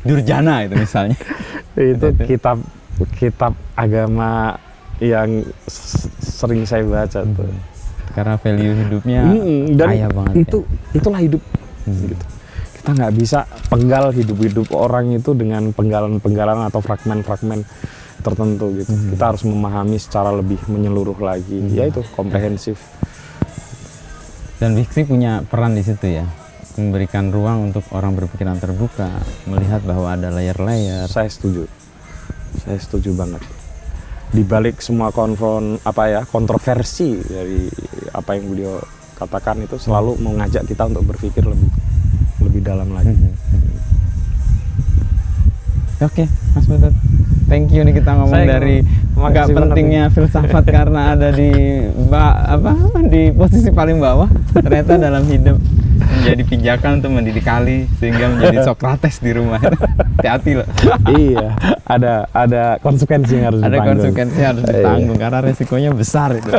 Speaker 2: durjana itu misalnya.
Speaker 1: Itu kitab agama yang sering saya baca tuh.
Speaker 2: Karena value hidupnya
Speaker 1: Dan
Speaker 2: kaya banget.
Speaker 1: itulah hidup. Gitu. Kita nggak bisa penggal hidup orang itu dengan penggalan-penggalan atau fragmen-fragmen tertentu gitu. Kita harus memahami secara lebih menyeluruh lagi. Ya itu komprehensif.
Speaker 2: Dan Biksi punya peran di situ ya, memberikan ruang untuk orang berpikiran terbuka, melihat bahwa ada layer-layer.
Speaker 1: Saya setuju banget. Di balik semua kontroversi dari apa yang beliau katakan itu selalu mengajak kita untuk berpikir lebih dalam lagi.
Speaker 2: Oke, Mas Putut. Thank you nih kita ngomong
Speaker 1: Saya
Speaker 2: dari
Speaker 1: makasih
Speaker 2: nggak
Speaker 1: banget
Speaker 2: pentingnya filsafat karena ada di posisi paling bawah. Ternyata dalam hidup menjadi pijakan untuk mendidik kali sehingga menjadi Sokrates di rumah. Hati-hati loh.
Speaker 1: Iya, ada konsekuensi yang harus
Speaker 2: Ada
Speaker 1: ditanggung.
Speaker 2: konsekuensi yang harus ditanggung karena resikonya besar itu.